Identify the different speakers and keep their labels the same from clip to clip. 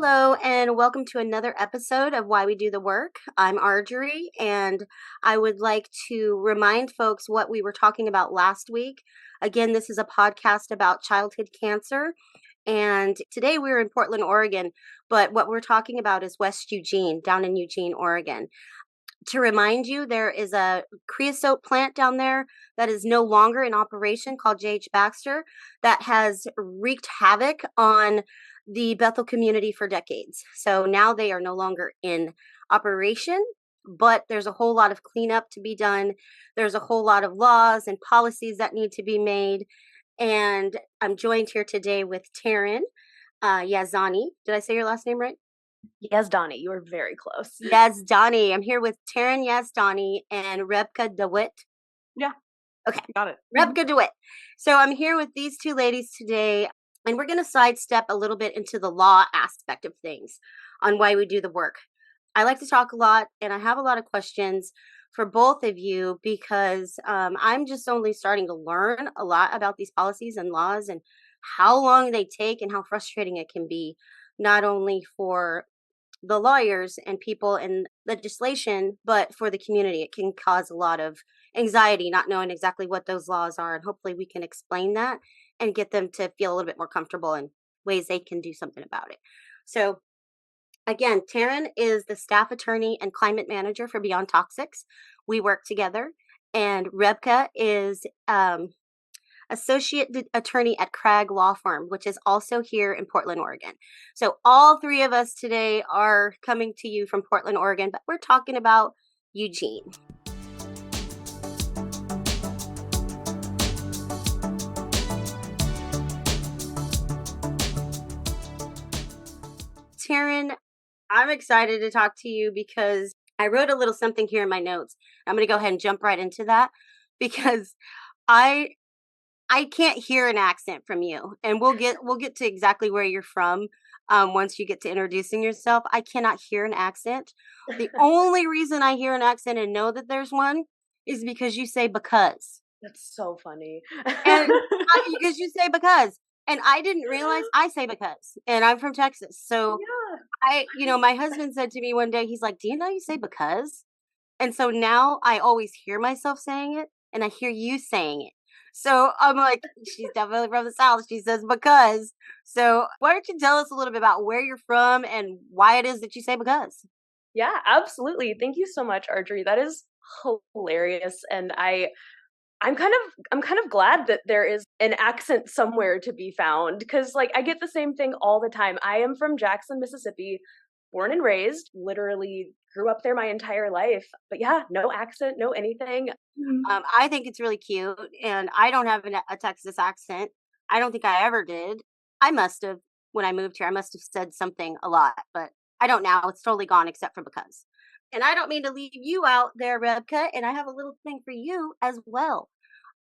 Speaker 1: Hello, and welcome to another episode of Why We Do the Work. I'm Arjorie, and I would like to remind folks what we were talking about last week. Again, this is a podcast about childhood cancer, and today we're in Portland, Oregon, but what we're talking about is West Eugene, down in Eugene, Oregon. To remind you, there is a creosote plant down there that is no longer in operation called J.H. Baxter that has wreaked havoc on the Bethel community for decades. So now they are no longer in operation, but there's a whole lot of cleanup to be done. There's a whole lot of laws and policies that need to be made. And I'm joined here today with Teryn Yazdani. Did I say your last name right?
Speaker 2: Yazdani, you were very close.
Speaker 1: Yazdani. I'm here with Teryn Yazdani and Rebeka Dawit.
Speaker 2: Yeah.
Speaker 1: Okay.
Speaker 2: Got it.
Speaker 1: Rebeka Dawit. So I'm here with these two ladies today, and we're going to sidestep a little bit into the law aspect of things on why we do the work. I like to talk a lot, and I have a lot of questions for both of you because I'm just only starting to learn a lot about these policies and laws and how long they take and how frustrating it can be, not only for the lawyers and people in legislation, but for the community. It can cause a lot of anxiety not knowing exactly what those laws are. And hopefully we can explain that and get them to feel a little bit more comfortable in ways they can do something about it. So again, Teryn is the staff attorney and climate manager for Beyond Toxics. We work together. And Rebeka is associate attorney at Cragg Law Firm, which is also here in Portland, Oregon. So all three of us today are coming to you from Portland, Oregon, but we're talking about Eugene. Teryn, I'm excited to talk to you because I wrote a little something here in my notes. I'm going to go ahead and jump right into that because I can't hear an accent from you, and we'll get to exactly where you're from once you get to introducing yourself. I cannot hear an accent. The only reason I hear an accent and know that there's one is because you say because.
Speaker 2: That's so funny.
Speaker 1: And because you say because. And I didn't realize I say because. And I'm from Texas. So my husband said to me one day, he's like, "Do you know you say because?" And so now I always hear myself saying it and I hear you saying it. So I'm like, she's definitely from the South. She says because. So why don't you tell us a little bit about where you're from and why it is that you say because?
Speaker 2: Yeah, absolutely. Thank you so much, Arjorie. That is hilarious. And I'm kind of glad that there is an accent somewhere to be found because I get the same thing all the time. I am from Jackson, Mississippi, born and raised, literally grew up there my entire life. But yeah, no accent, no anything.
Speaker 1: I think it's really cute, and I don't have a Texas accent. I don't think I ever did. I must have when I moved here. I must have said something a lot, but I don't now. It's totally gone except for because. And I don't mean to leave you out there, Rebeka, and I have a little thing for you as well.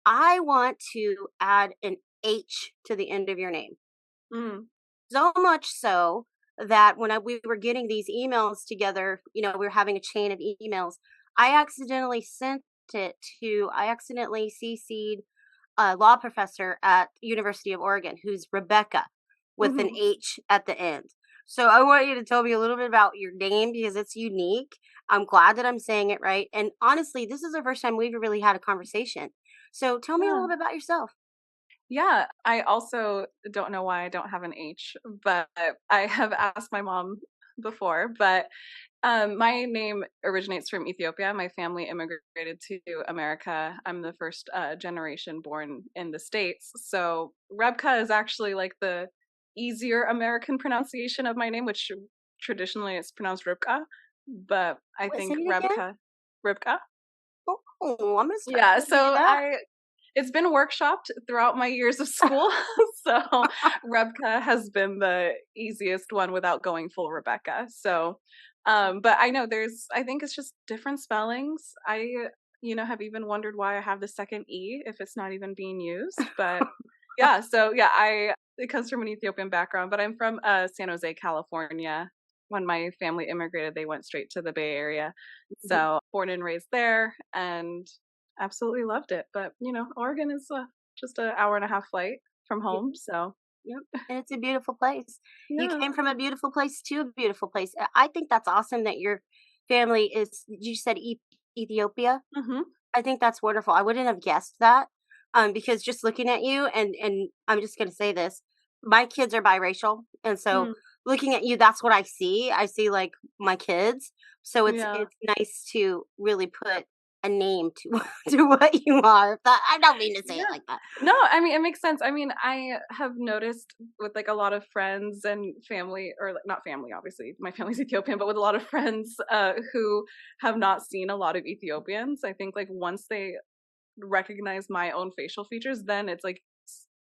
Speaker 1: I want to add an H to the end of your name.
Speaker 2: Mm.
Speaker 1: So much so that when we were getting these emails together, we were having a chain of emails. I accidentally CC'd a law professor at University of Oregon who's Rebeka with an H at the end. So I want you to tell me a little bit about your name because it's unique. I'm glad that I'm saying it right. And honestly, this is the first time we've really had a conversation. So tell me a little bit about yourself.
Speaker 3: Yeah, I also don't know why I don't have an H, but I have asked my mom before. But my name originates from Ethiopia. My family immigrated to America. I'm the first generation born in the States. So Rebka is actually like the easier American pronunciation of my name, which traditionally it's pronounced Ribka. But I think Ribka.
Speaker 1: Oh, I'm gonna start.
Speaker 3: Yeah, so it's been workshopped throughout my years of school. So Rebka has been the easiest one without going full Rebecca. So, but I know I think it's just different spellings. I, have even wondered why I have the second E if it's not even being used. But yeah, so yeah, it comes from an Ethiopian background, but I'm from San Jose, California. When my family immigrated, they went straight to the Bay Area. So born and raised there, and absolutely loved it. But Oregon is just an hour and a half flight from home. So
Speaker 1: Yep. And it's a beautiful place. You
Speaker 2: Yeah.
Speaker 1: came from a beautiful place to a beautiful place. I think that's awesome that your family is, you said Ethiopia?
Speaker 3: Hmm.
Speaker 1: I think that's wonderful. I wouldn't have guessed that. Because just looking at you, and I'm just gonna say this, my kids are biracial, and so
Speaker 2: Mm,
Speaker 1: looking at you, that's what I see. I see like my kids. So
Speaker 3: Yeah.
Speaker 1: it's nice to really put a name to to what you are. That I don't mean to say it
Speaker 2: yeah.
Speaker 1: like that.
Speaker 3: No, I mean, it makes sense. I mean, I have noticed with like a lot of friends and family, or like, not family, obviously, my family's Ethiopian, but with a lot of friends who have not seen a lot of Ethiopians, I think like once they recognize my own facial features, then it's like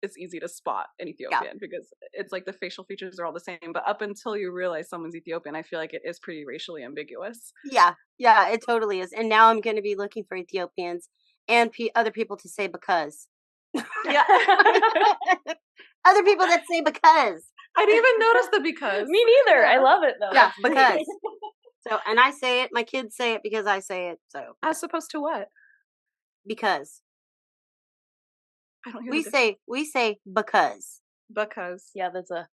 Speaker 3: it's easy to spot an
Speaker 1: Yeah.
Speaker 3: Ethiopian because it's like the facial features are all the same. But up until you realize someone's Ethiopian, I feel like it is pretty racially ambiguous.
Speaker 1: Yeah, yeah, it totally is. And now I'm going to be looking for Ethiopians and other people to say because.
Speaker 3: Yeah.
Speaker 1: Other people that say because.
Speaker 3: I didn't even notice the because.
Speaker 2: Me neither. I
Speaker 3: Yeah.
Speaker 2: love it though.
Speaker 1: Yeah,
Speaker 2: That's great.
Speaker 1: because. So, and I say it, my kids say it because I say it. So,
Speaker 3: As opposed to what?
Speaker 1: because
Speaker 3: I don't hear the difference.
Speaker 1: we say because,
Speaker 3: Because.
Speaker 2: Yeah, that's a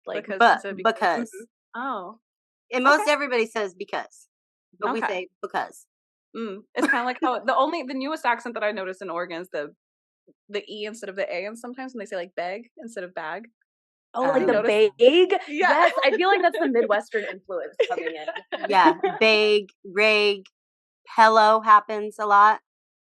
Speaker 2: like
Speaker 3: Because
Speaker 1: but
Speaker 3: instead of because.
Speaker 1: because,
Speaker 3: Oh.
Speaker 1: and
Speaker 3: Okay.
Speaker 1: most everybody says because, but we
Speaker 3: Okay.
Speaker 1: say because.
Speaker 3: It's kind of like how the newest accent that I noticed in Oregon is the E instead of the A, and sometimes when they say like beg instead of bag.
Speaker 2: oh,
Speaker 3: Have
Speaker 2: like
Speaker 3: you
Speaker 2: the
Speaker 3: noticed?
Speaker 2: bag.
Speaker 3: Yeah.
Speaker 2: Yes, I feel like that's the Midwestern influence coming in.
Speaker 1: Yeah, beg, rag, hello happens a lot.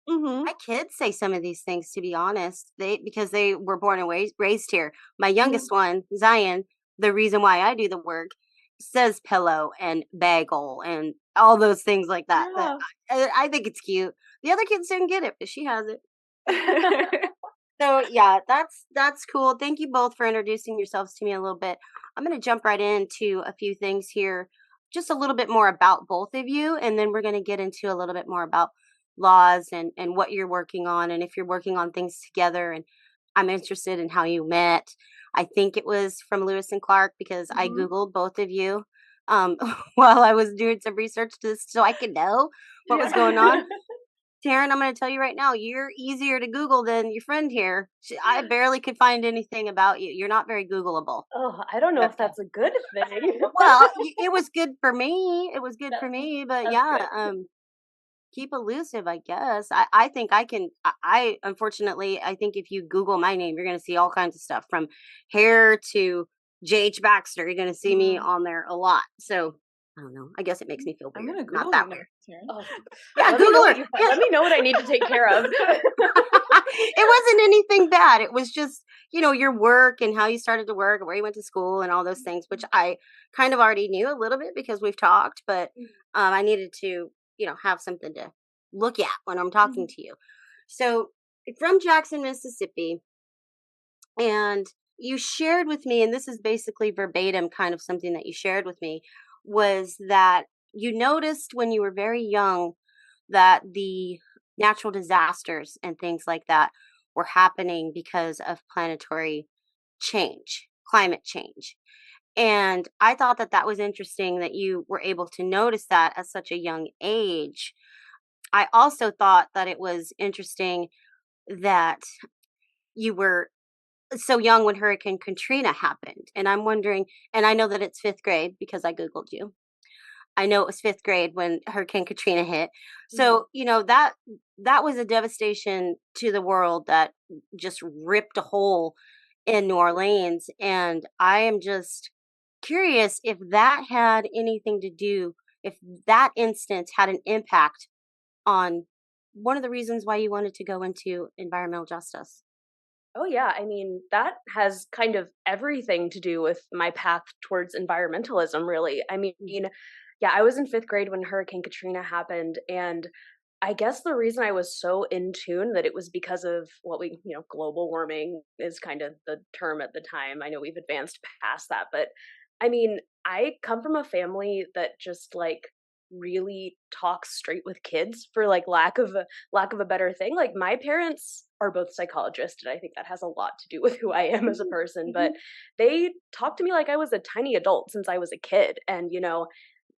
Speaker 3: Mm-hmm.
Speaker 1: My kids say some of these things, to be honest. Because they were born and raised here. My
Speaker 3: Mm-hmm.
Speaker 1: youngest one, Zion, the reason why I do the work, says pillow and bagel and all those things like that. That
Speaker 3: Yeah.
Speaker 1: I think it's cute. The other kids didn't get it, but she has it. So yeah, that's cool. Thank you both for introducing yourselves to me a little bit. I'm going to jump right into a few things here, just a little bit more about both of you, and then we're going to get into a little bit more about laws and what you're working on, and if you're working on things together. And I'm interested in how you met. I think it was from Lewis and Clark because I
Speaker 3: Mhm.
Speaker 1: googled both of you while I was doing some research to so I could know what was going on. Teryn, I'm going to tell you right now, you're easier to Google than your friend here. I barely could find anything about you. You're not very Googleable.
Speaker 2: Oh, I don't know if
Speaker 1: Okay.
Speaker 2: that's a good thing.
Speaker 1: Well, it was good for me. It was good for me, but
Speaker 2: That's
Speaker 1: yeah,
Speaker 2: good.
Speaker 1: keep elusive, I guess. I think I can. I unfortunately, I think if you Google my name, you're going to see all kinds of stuff from hair to JH Baxter. You're going to see me
Speaker 3: Mm.
Speaker 1: on there a lot. So I don't know. I guess it makes me feel
Speaker 3: I'm
Speaker 1: weird.
Speaker 3: gonna
Speaker 1: Not
Speaker 3: Google
Speaker 1: that
Speaker 3: you now,
Speaker 1: weird.
Speaker 3: Teryn.
Speaker 2: Oh,
Speaker 1: Yeah,
Speaker 2: let me know
Speaker 1: Google
Speaker 2: what
Speaker 1: her.
Speaker 2: you
Speaker 1: Yeah.
Speaker 2: let me know what I need to take care of.
Speaker 1: It wasn't anything bad. It was just, your work and how you started to work, where you went to school and all those things, which I kind of already knew a little bit because we've talked, but I needed to, have something to look at when I'm talking
Speaker 3: Mhm.
Speaker 1: to you. So, from Jackson, Mississippi, and you shared with me, and this is basically verbatim kind of something that you shared with me, was that you noticed when you were very young that the natural disasters and things like that were happening because of planetary change, climate change. And I thought that that was interesting that you were able to notice that at such a young age. I also thought that it was interesting that you were so young when Hurricane Katrina happened. And I'm wondering, and I know that it's fifth grade because I Googled you. I know it was fifth grade when Hurricane Katrina hit.
Speaker 2: Mhm.
Speaker 1: So, that was a devastation to the world that just ripped a hole in New Orleans. And I am just curious if that had anything to do, if that instance had an impact on one of the reasons why you wanted to go into environmental justice.
Speaker 2: Oh yeah, I mean, that has kind of everything to do with my path towards environmentalism, really. I mean, yeah, I was in 5th grade when Hurricane Katrina happened, and I guess the reason I was so in tune that it was because of what global warming is kind of the term at the time. I know we've advanced past that, but I mean, I come from a family that just like really talks straight with kids for like lack of a better thing. Like my parents are both psychologists, and I think that has a lot to do with who I am as a person, but they talked to me like I was a tiny adult since I was a kid. And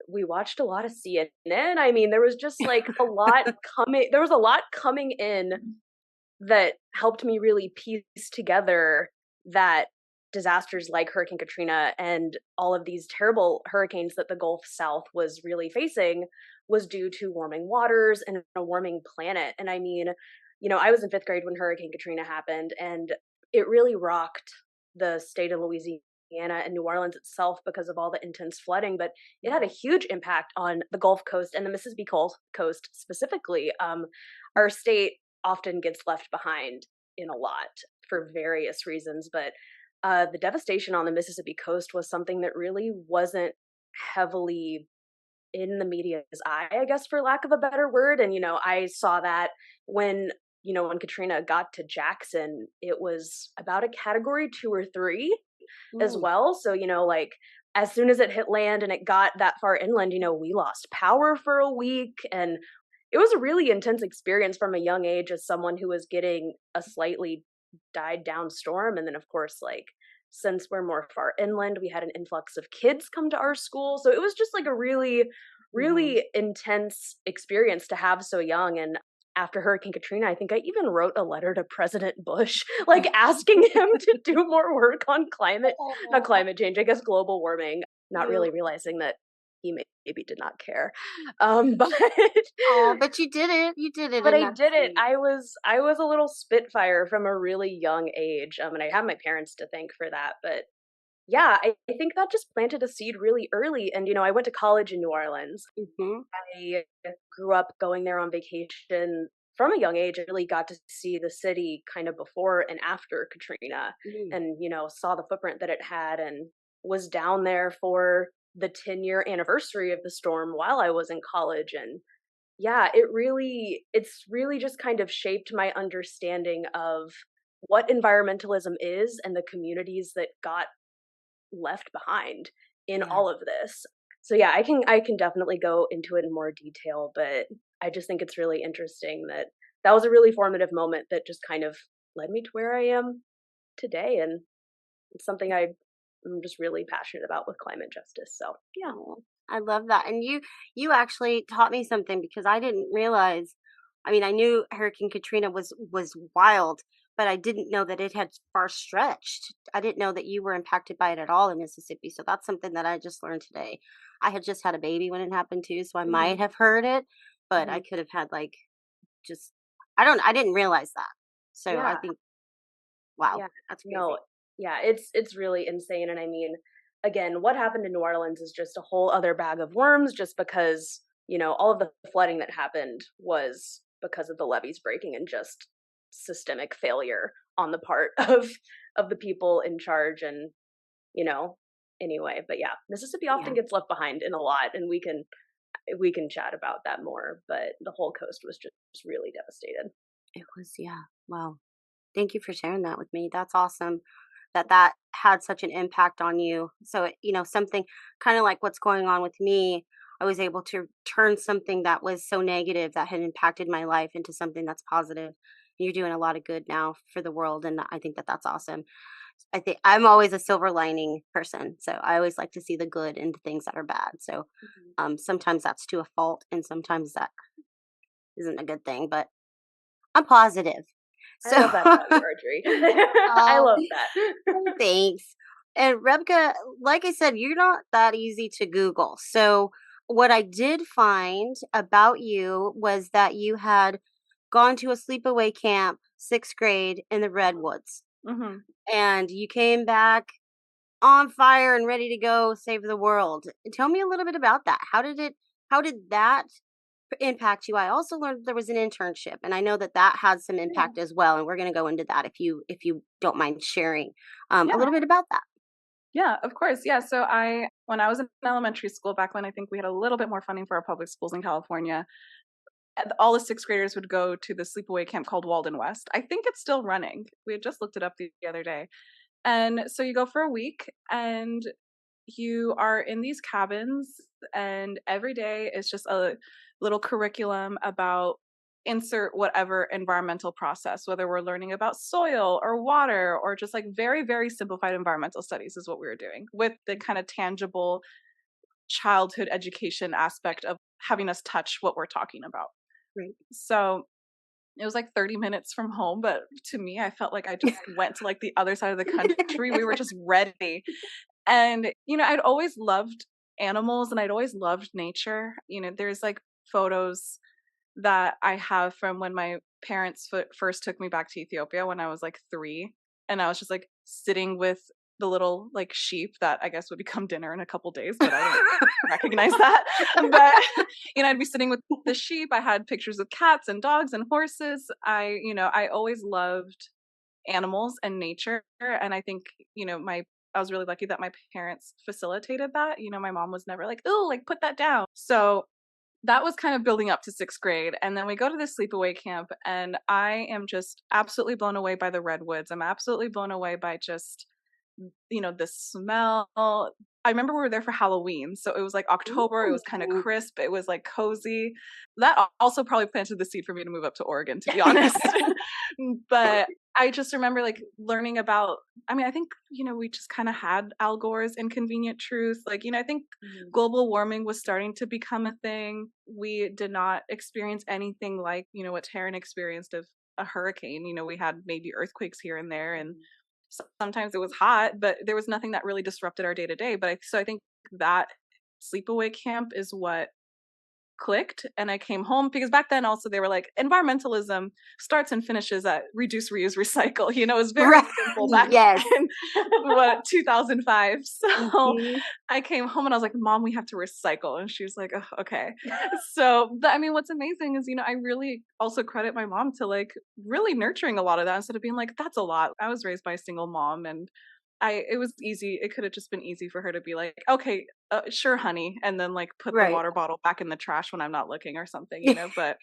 Speaker 2: we watched a lot of CNN. I mean, there was just like a lot coming. There was a lot coming in that helped me really piece together that disasters like Hurricane Katrina and all of these terrible hurricanes that the Gulf South was really facing was due to warming waters and a warming planet. And I mean, I was in fifth grade when Hurricane Katrina happened, and it really rocked the state of Louisiana and New Orleans itself because of all the intense flooding, but it had a huge impact on the Gulf Coast and the Mississippi Gulf Coast specifically. Our state often gets left behind in a lot for various reasons, but the devastation on the Mississippi coast was something that really wasn't heavily in the media's eye, I guess, for lack of a better word. And, I saw that when Katrina got to Jackson, it was about a category 2 or 3 as
Speaker 1: Mm.
Speaker 2: well. So, like as soon as it hit land and it got that far inland, we lost power for a week. And it was a really intense experience from a young age as someone who was getting a slightly died down storm. And then, of course, like since we're more far inland, we had an influx of kids come to our school. So it was just like a really,
Speaker 1: Mhm.
Speaker 2: really intense experience to have so young. And after Hurricane Katrina, I think I even wrote a letter to President Bush, like asking him to do more work on not
Speaker 1: Oh,
Speaker 2: climate change, I guess global warming, not
Speaker 1: you.
Speaker 2: really realizing that he maybe did not care. But
Speaker 1: Oh, but you did it. You did it,
Speaker 2: but
Speaker 1: and
Speaker 2: I
Speaker 1: that's
Speaker 2: did it.
Speaker 1: sweet.
Speaker 2: I was a little spitfire from a really young age. And I have my parents to thank for that. But yeah, I think that just planted a seed really early. And I went to college in New Orleans.
Speaker 1: Mhm.
Speaker 2: I grew up going there on vacation from a young age. I really got to see the city kind of before and after Katrina,
Speaker 1: Mm.
Speaker 2: and saw the footprint that it had, and was down there for the 10-year anniversary of the storm while I was in college. And yeah, it's really just kind of shaped my understanding of what environmentalism is and the communities that got left behind in
Speaker 1: Yeah.
Speaker 2: all of this. So yeah, I can definitely go into it in more detail, but I just think it's really interesting that that was a really formative moment that just kind of led me to where I am today. And it's something I'm just really passionate about with climate justice. So yeah.
Speaker 1: Oh, I love that. And you actually taught me something because I didn't realize. I mean, I knew Hurricane Katrina was wild, but I didn't know that it had far stretched. I didn't know that you were impacted by it at all in Mississippi. So that's something that I just learned today. I had just had a baby when it happened too, so I
Speaker 2: Hmm.
Speaker 1: might have heard it, but I
Speaker 2: Hmm.
Speaker 1: could have had like just I didn't realize that. So I
Speaker 2: Yeah.
Speaker 1: think wow,
Speaker 2: Yeah.
Speaker 1: that's
Speaker 2: No.
Speaker 1: crazy.
Speaker 2: Yeah, it's really insane. And I mean, again, what happened in New Orleans is just a whole other bag of worms, just because, all of the flooding that happened was because of the levees breaking and just systemic failure on the part of the people in charge. And, you know, anyway, but yeah, Mississippi
Speaker 1: Yeah,
Speaker 2: often gets left behind in a lot, and we can chat about that more, but the whole coast was just really devastated.
Speaker 1: it was yeah. Wow. Thank you for sharing that with me. That's awesome that that had such an impact on you. So, something kind of like what's going on with me, I was able to turn something that was so negative that had impacted my life into something that's positive. You're doing a lot of good now for the world. And I think that that's awesome. I think I'm always a silver lining person. So I always like to see the good in the things that are bad. So
Speaker 2: Mhm.
Speaker 1: sometimes that's to a fault and sometimes that isn't a good thing, but I'm positive.
Speaker 2: I
Speaker 1: So
Speaker 2: love that about you, Arjorie. I
Speaker 1: Oh,
Speaker 2: love that.
Speaker 1: thanks. And Rebecca, like I said, you're not that easy to Google. So, what I did find about you was that you had gone to a sleepaway camp, sixth grade in the Redwoods,
Speaker 3: Mhm.
Speaker 1: and you came back on fire and ready to go save the world. Tell me a little bit about that. How did that impact you? I also learned there was an internship, and I know that that had some
Speaker 3: Yeah.
Speaker 1: impact as well. And we're going to go into that if you don't mind sharing a
Speaker 3: Yeah.
Speaker 1: little bit about that.
Speaker 3: Yeah, of course. Yeah. So when I was in elementary school, back when I think we had a little bit more funding for our public schools in California, all the sixth graders would go to the sleepaway camp called Walden West. I think it's still running. We had just looked it up the other day. And so you go for a week and you are in these cabins, and every day is just a little curriculum about insert whatever environmental process, whether we're learning about soil or water or just like very, very simplified environmental studies is what we were doing with the kind of tangible childhood education aspect of having us touch what we're talking about.
Speaker 1: Right.
Speaker 3: So It was like 30 minutes from home, but to me, I felt like I just went to like the other side of the country. We were just ready. And, I'd always loved animals and I'd always loved nature. There's like photos that I have from when my parents first took me back to Ethiopia when I was like 3. And I was just like sitting with the little like sheep that I guess would become dinner in a couple days, but I didn't recognize that. But, I'd be sitting with the sheep. I had pictures of cats and dogs and horses. I always loved animals and nature. And I think, I was really lucky that my parents facilitated that. My mom was never like, oh, like put that down. So that was kind of building up to 6th grade. And then we go to this sleepaway camp and I am just absolutely blown away by the redwoods. I'm absolutely blown away by just, the smell. I remember we were there for Halloween. So it was like October. It was kind of
Speaker 1: Ooh.
Speaker 3: crisp. It was like cozy. That also probably planted the seed for me to move up to Oregon, to be honest. But I just remember like learning about, I think, we just kind of had Al Gore's Inconvenient Truth. Like, I think global warming was starting to become a thing. We did not experience anything like, what Teryn experienced of a hurricane. We had maybe earthquakes here and there, and sometimes it was hot, but there was nothing that really disrupted our day to day. So I think that sleepaway camp is what clicked, and I came home because back then also they were like environmentalism starts and finishes at reduce, reuse, recycle. It was very
Speaker 1: Right.
Speaker 3: simple back
Speaker 1: Yes.
Speaker 3: in 2005. So
Speaker 1: Mhm.
Speaker 3: I came home and I was like, Mom, we have to recycle. And she was like, oh, okay. So what's amazing is, I really also credit my mom to like really nurturing a lot of that instead of being like, that's a lot. I was raised by a single mom, and it was easy. It could have just been easy for her to be like, okay, sure, honey. And then like put the
Speaker 1: Right.
Speaker 3: water bottle back in the trash when I'm not looking or something, but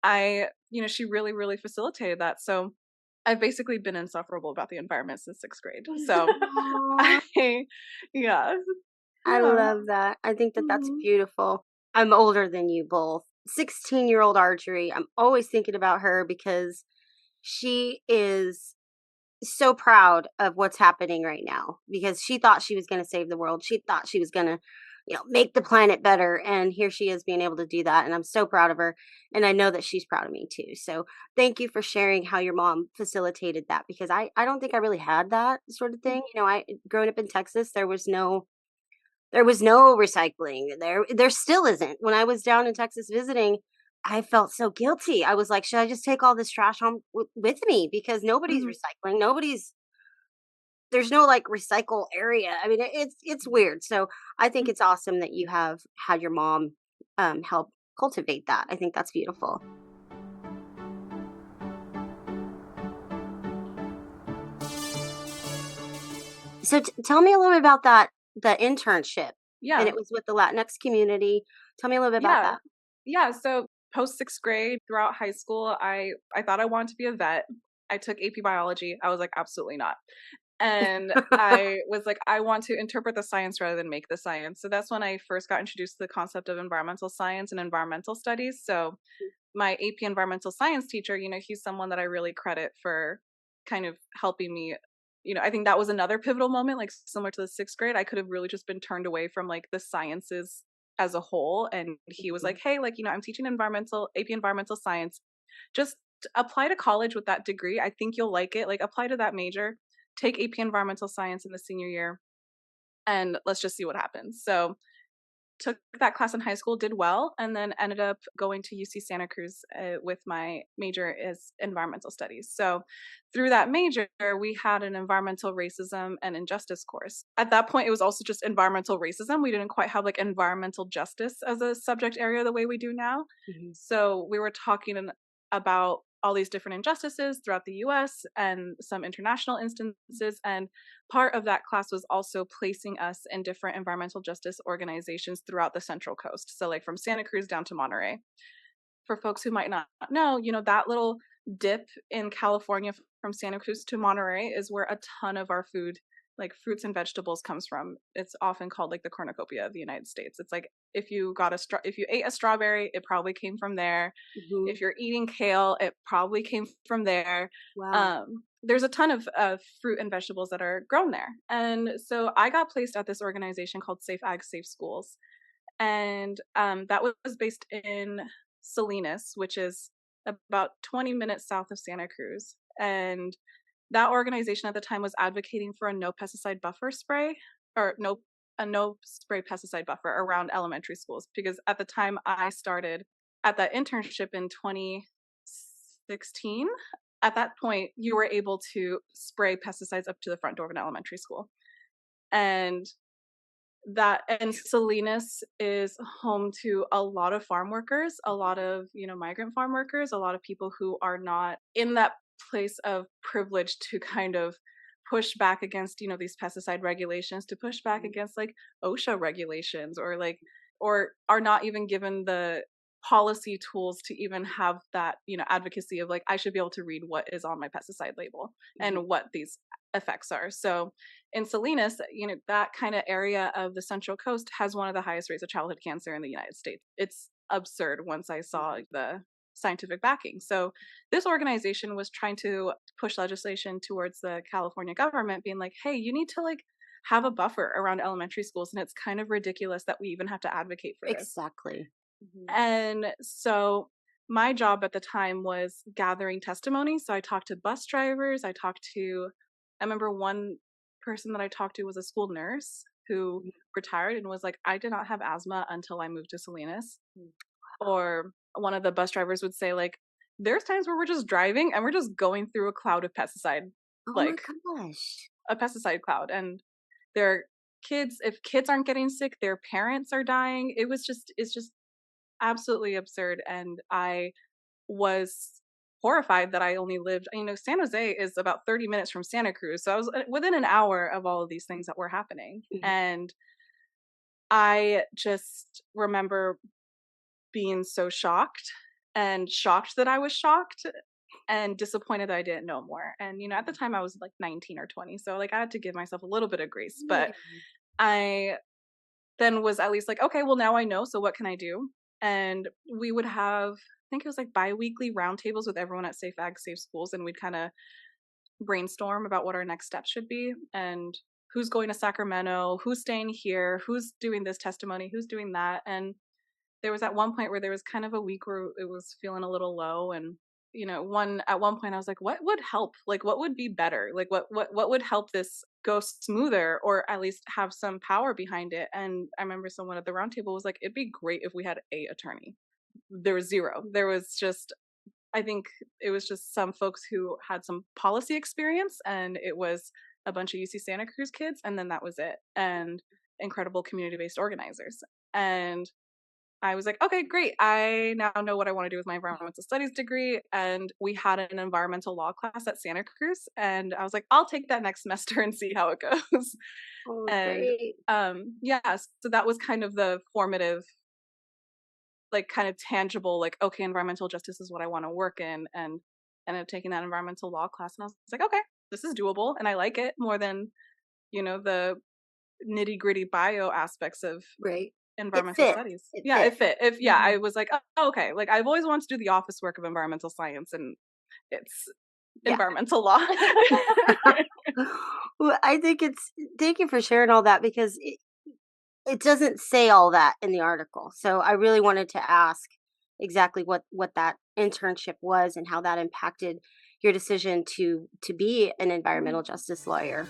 Speaker 3: she really, really facilitated that. So I've basically been insufferable about the environment since 6th grade. So
Speaker 1: Aw,
Speaker 3: yeah.
Speaker 1: I
Speaker 3: Yeah.
Speaker 1: love that. I think that that's
Speaker 3: Mhm.
Speaker 1: beautiful. I'm older than you both. 16-year-old Arjorie, I'm always thinking about her because she is so proud of what's happening right now because she thought she was going to save the world. She thought she was going to, make the planet better. And here she is being able to do that. And I'm so proud of her. And I know that she's proud of me too. So thank you for sharing how your mom facilitated that because I don't think I really had that sort of thing. Growing up in Texas, there was no recycling. There still isn't. When I was down in Texas visiting, I felt so guilty. I was like, should I just take all this trash home with me because nobody's
Speaker 3: Mhm.
Speaker 1: recycling. There's no like recycle area. I mean, it's weird. So I think it's awesome that you have had your mom help cultivate that. I think that's beautiful. So tell me a little bit about the internship, and
Speaker 3: Yeah.
Speaker 1: it was with the Latinx community. Tell me a little bit about
Speaker 3: Yeah.
Speaker 1: that.
Speaker 3: Yeah. So post 6th grade throughout high school, I thought I wanted to be a vet. I took AP biology. I was like, absolutely not. And I was like, I want to interpret the science rather than make the science. So that's when I first got introduced to the concept of environmental science and environmental studies. So my AP environmental science teacher, he's someone that I really credit for kind of helping me. I think that was another pivotal moment, like similar to the 6th grade. I could have really just been turned away from like the sciences as a whole. And he was
Speaker 1: Mhm.
Speaker 3: like, hey, like, I'm teaching AP environmental science. Just apply to college with that degree. I think you'll like it. Like, apply to that major, take AP environmental science in the senior year, and let's just see what happens. So took that class in high school, did well, and then ended up going to UC Santa Cruz with my major is environmental studies. So through that major, we had an environmental racism and injustice course. At that point, it was also just environmental racism. We didn't quite have like environmental justice as a subject area the way we do now.
Speaker 1: Mhm.
Speaker 3: So we were talking about all these different injustices throughout the US and some international instances. And part of that class was also placing us in different environmental justice organizations throughout the Central Coast. So, like from Santa Cruz down to Monterey. For folks who might not know, that little dip in California from Santa Cruz to Monterey is where a ton of our food, like fruits and vegetables, comes from. It's often called like the cornucopia of the United States. It's like if you ate a strawberry, it probably came from there.
Speaker 1: Mhm.
Speaker 3: If you're eating kale, it probably came from there.
Speaker 1: Wow.
Speaker 3: There's a ton of fruit and vegetables that are grown there. And so I got placed at this organization called Safe Ag, Safe Schools. And that was based in Salinas, which is about 20 minutes south of Santa Cruz. And that organization at the time was advocating for a no pesticide buffer spray, or a no spray pesticide buffer around elementary schools, because at the time I started at that internship in 2016, at that point you were able to spray pesticides up to the front door of an elementary school. And Salinas is home to a lot of farm workers, a lot of, migrant farm workers, a lot of people who are not in that place of privilege to kind of push back against, these pesticide regulations, to push back against like OSHA regulations, or are not even given the policy tools to even have that, advocacy of like, I should be able to read what is on my pesticide label and what these effects are. So in Salinas, that kind of area of the Central Coast has one of the highest rates of childhood cancer in the United States. It's absurd once I saw the scientific backing. So this organization was trying to push legislation towards the California government, being like, hey, you need to like have a buffer around elementary schools. And it's kind of ridiculous that we even have to advocate for this.
Speaker 1: Exactly.
Speaker 3: And so my job at the time was gathering testimony. So I talked to bus drivers. I remember one person that I talked to was a school nurse who retired and was like, I did not have asthma until I moved to Salinas. Or one of the bus drivers would say, like, there's times where we're just driving and we're just going through a cloud of pesticide,
Speaker 1: Oh
Speaker 3: like
Speaker 1: my gosh.
Speaker 3: a pesticide cloud. And their kids, if kids aren't getting sick, their parents are dying. It's just absolutely absurd. And I was horrified that I only lived, San Jose is about 30 minutes from Santa Cruz. So I was within an hour of all of these things that were happening. And I just remember being so shocked that I was shocked and disappointed that I didn't know more. And, at the time I was like 19 or 20. So like I had to give myself a little bit of grace, but I then was at least like, okay, well now I know. So what can I do? And we would have, I think it was like bi-weekly roundtables with everyone at Safe Ag, Safe Schools. And we'd kind of brainstorm about what our next steps should be and who's going to Sacramento, who's staying here, who's doing this testimony, who's doing that. And there was at one point where there was kind of a week where it was feeling a little low. And, at one point I was like, what would help? Like, what would be better? Like, what would help this go smoother or at least have some power behind it? And I remember someone at the roundtable was like, it'd be great if we had a attorney. There was zero. There was just, I think it was just some folks who had some policy experience, and it was a bunch of UC Santa Cruz kids. And then that was it. And incredible community-based organizers. And I was like, okay, great. I now know what I want to do with my environmental studies degree. And we had an environmental law class at Santa Cruz. And I was like, I'll take that next semester and see how it goes.
Speaker 1: Oh,
Speaker 3: And
Speaker 1: great.
Speaker 3: so that was kind of the formative, like kind of tangible, like, okay, environmental justice is what I want to work in. And ended up taking that environmental law class. And I was like, okay, this is doable. And I like it more than, the nitty gritty bio aspects of
Speaker 1: Right.
Speaker 3: environmental studies. It fit. I was like, oh, okay. Like I've always wanted to do the office work of environmental science, and it's environmental law.
Speaker 1: Well, thank you for sharing all that, because it doesn't say all that in the article. So I really wanted to ask exactly what that internship was and how that impacted your decision to be an environmental justice lawyer.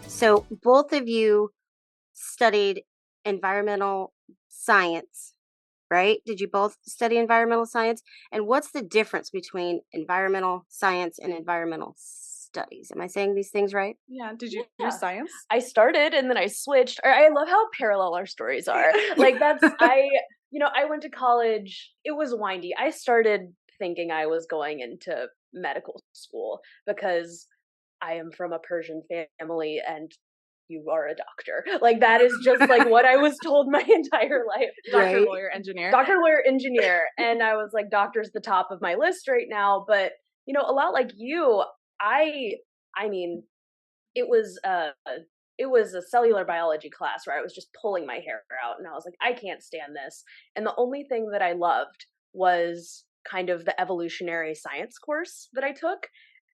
Speaker 1: So both of you studied environmental science, right? Did you both study environmental science? And what's the difference between environmental science and environmental studies? Am I saying these things right?
Speaker 3: Yeah. Did you do science?
Speaker 2: I started and then I switched. I love how parallel our stories are. Like I went to college. It was windy. I started thinking I was going into medical school because I am from a Persian family and you are a doctor. Like that is just like what I was told my entire life.
Speaker 3: Doctor, lawyer, engineer.
Speaker 2: Doctor, lawyer, engineer. And I was like, doctor's the top of my list right now. But, a lot like you, I mean, it was a cellular biology class where I was just pulling my hair out and I was like, I can't stand this. And the only thing that I loved was kind of the evolutionary science course that I took.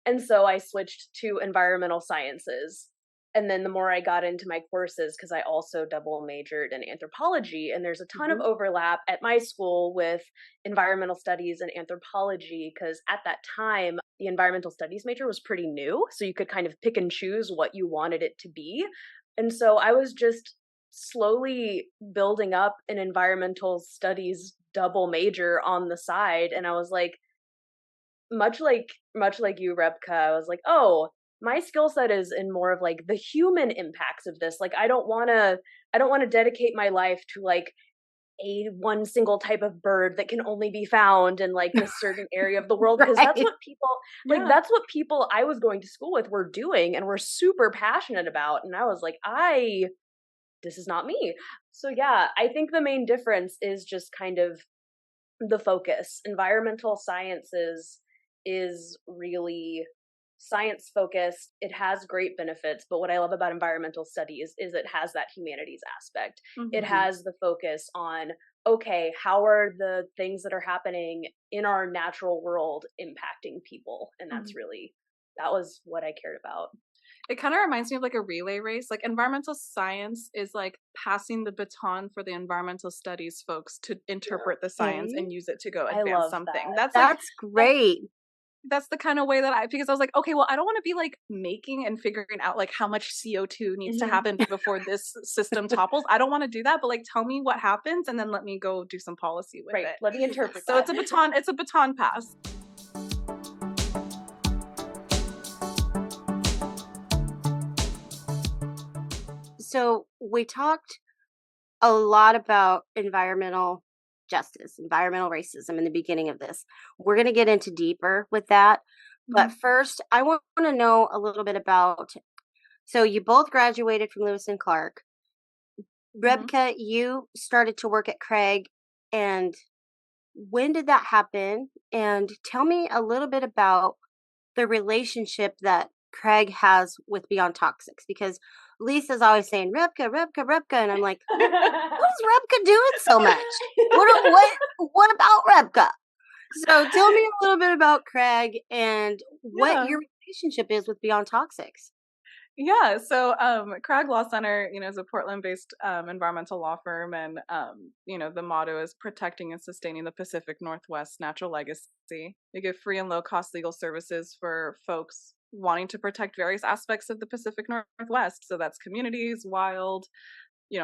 Speaker 2: And so I switched to environmental sciences And then the more I got into my courses, because I also double majored in anthropology, and there's a ton of
Speaker 1: Mhm.
Speaker 2: overlap at my school with environmental studies and anthropology, because at that time, the environmental studies major was pretty new. So you could kind of pick and choose what you wanted it to be. And so I was just slowly building up an environmental studies double major on the side. And I was like, much like you, Rebka, I was like, oh, my skill set is in more of like the human impacts of this. Like I don't want to dedicate my life to like a one single type of bird that can only be found in like this certain area of the world, because that's
Speaker 1: Right.
Speaker 2: what people like
Speaker 3: Yeah.
Speaker 2: that's what people I was going to school with were doing and were super passionate about. And I was like, this is not me. So yeah, I think the main difference is just kind of the focus. Environmental sciences is really science focused. It has great benefits, but what I love about environmental studies is it has that humanities aspect. It
Speaker 3: Mhm.
Speaker 2: has the focus on, okay, how are the things that are happening in our natural world impacting people? And
Speaker 3: Mhm.
Speaker 2: that was what I cared about.
Speaker 3: It kind of reminds me of like a relay race. Like environmental science is like passing the baton for the environmental studies folks to interpret the science
Speaker 1: Okay.
Speaker 3: and use it to go
Speaker 2: I
Speaker 3: advance
Speaker 2: love
Speaker 3: something.
Speaker 2: that.
Speaker 3: That's like
Speaker 1: That's
Speaker 3: that's
Speaker 1: great.
Speaker 3: that's the kind of way that because I was like, okay, well, I don't want to be like making and figuring out like how much CO2 needs to
Speaker 2: Mhm.
Speaker 3: happen before this system topples. I don't want to do that, but like tell me what happens and then let me go do some policy with
Speaker 2: Right.
Speaker 3: it.
Speaker 2: Let me interpret
Speaker 3: So
Speaker 2: that.
Speaker 3: it's a baton pass.
Speaker 1: So we talked a lot about environmental justice, environmental racism in the beginning of this. We're going to get into deeper with that. But
Speaker 3: Mhm.
Speaker 1: first, I want to know a little bit about, so you both graduated from Lewis and Clark.
Speaker 3: Mhm.
Speaker 1: Rebecca, you started to work at Craig, and when did that happen? And tell me a little bit about the relationship that Craig has with Beyond Toxics, because Lisa's always saying Rebecca, Rebecca, Rebecca, and I'm like, what's Rebecca doing so much? What about Rebecca? So tell me a little bit about Craig and what
Speaker 3: Yeah.
Speaker 1: your relationship is with Beyond Toxics.
Speaker 3: Yeah, so Crag Law Center, is a Portland-based environmental law firm, and the motto is protecting and sustaining the Pacific Northwest natural legacy. We give free and low-cost legal services for folks wanting to protect various aspects of the Pacific Northwest. So that's communities, wild,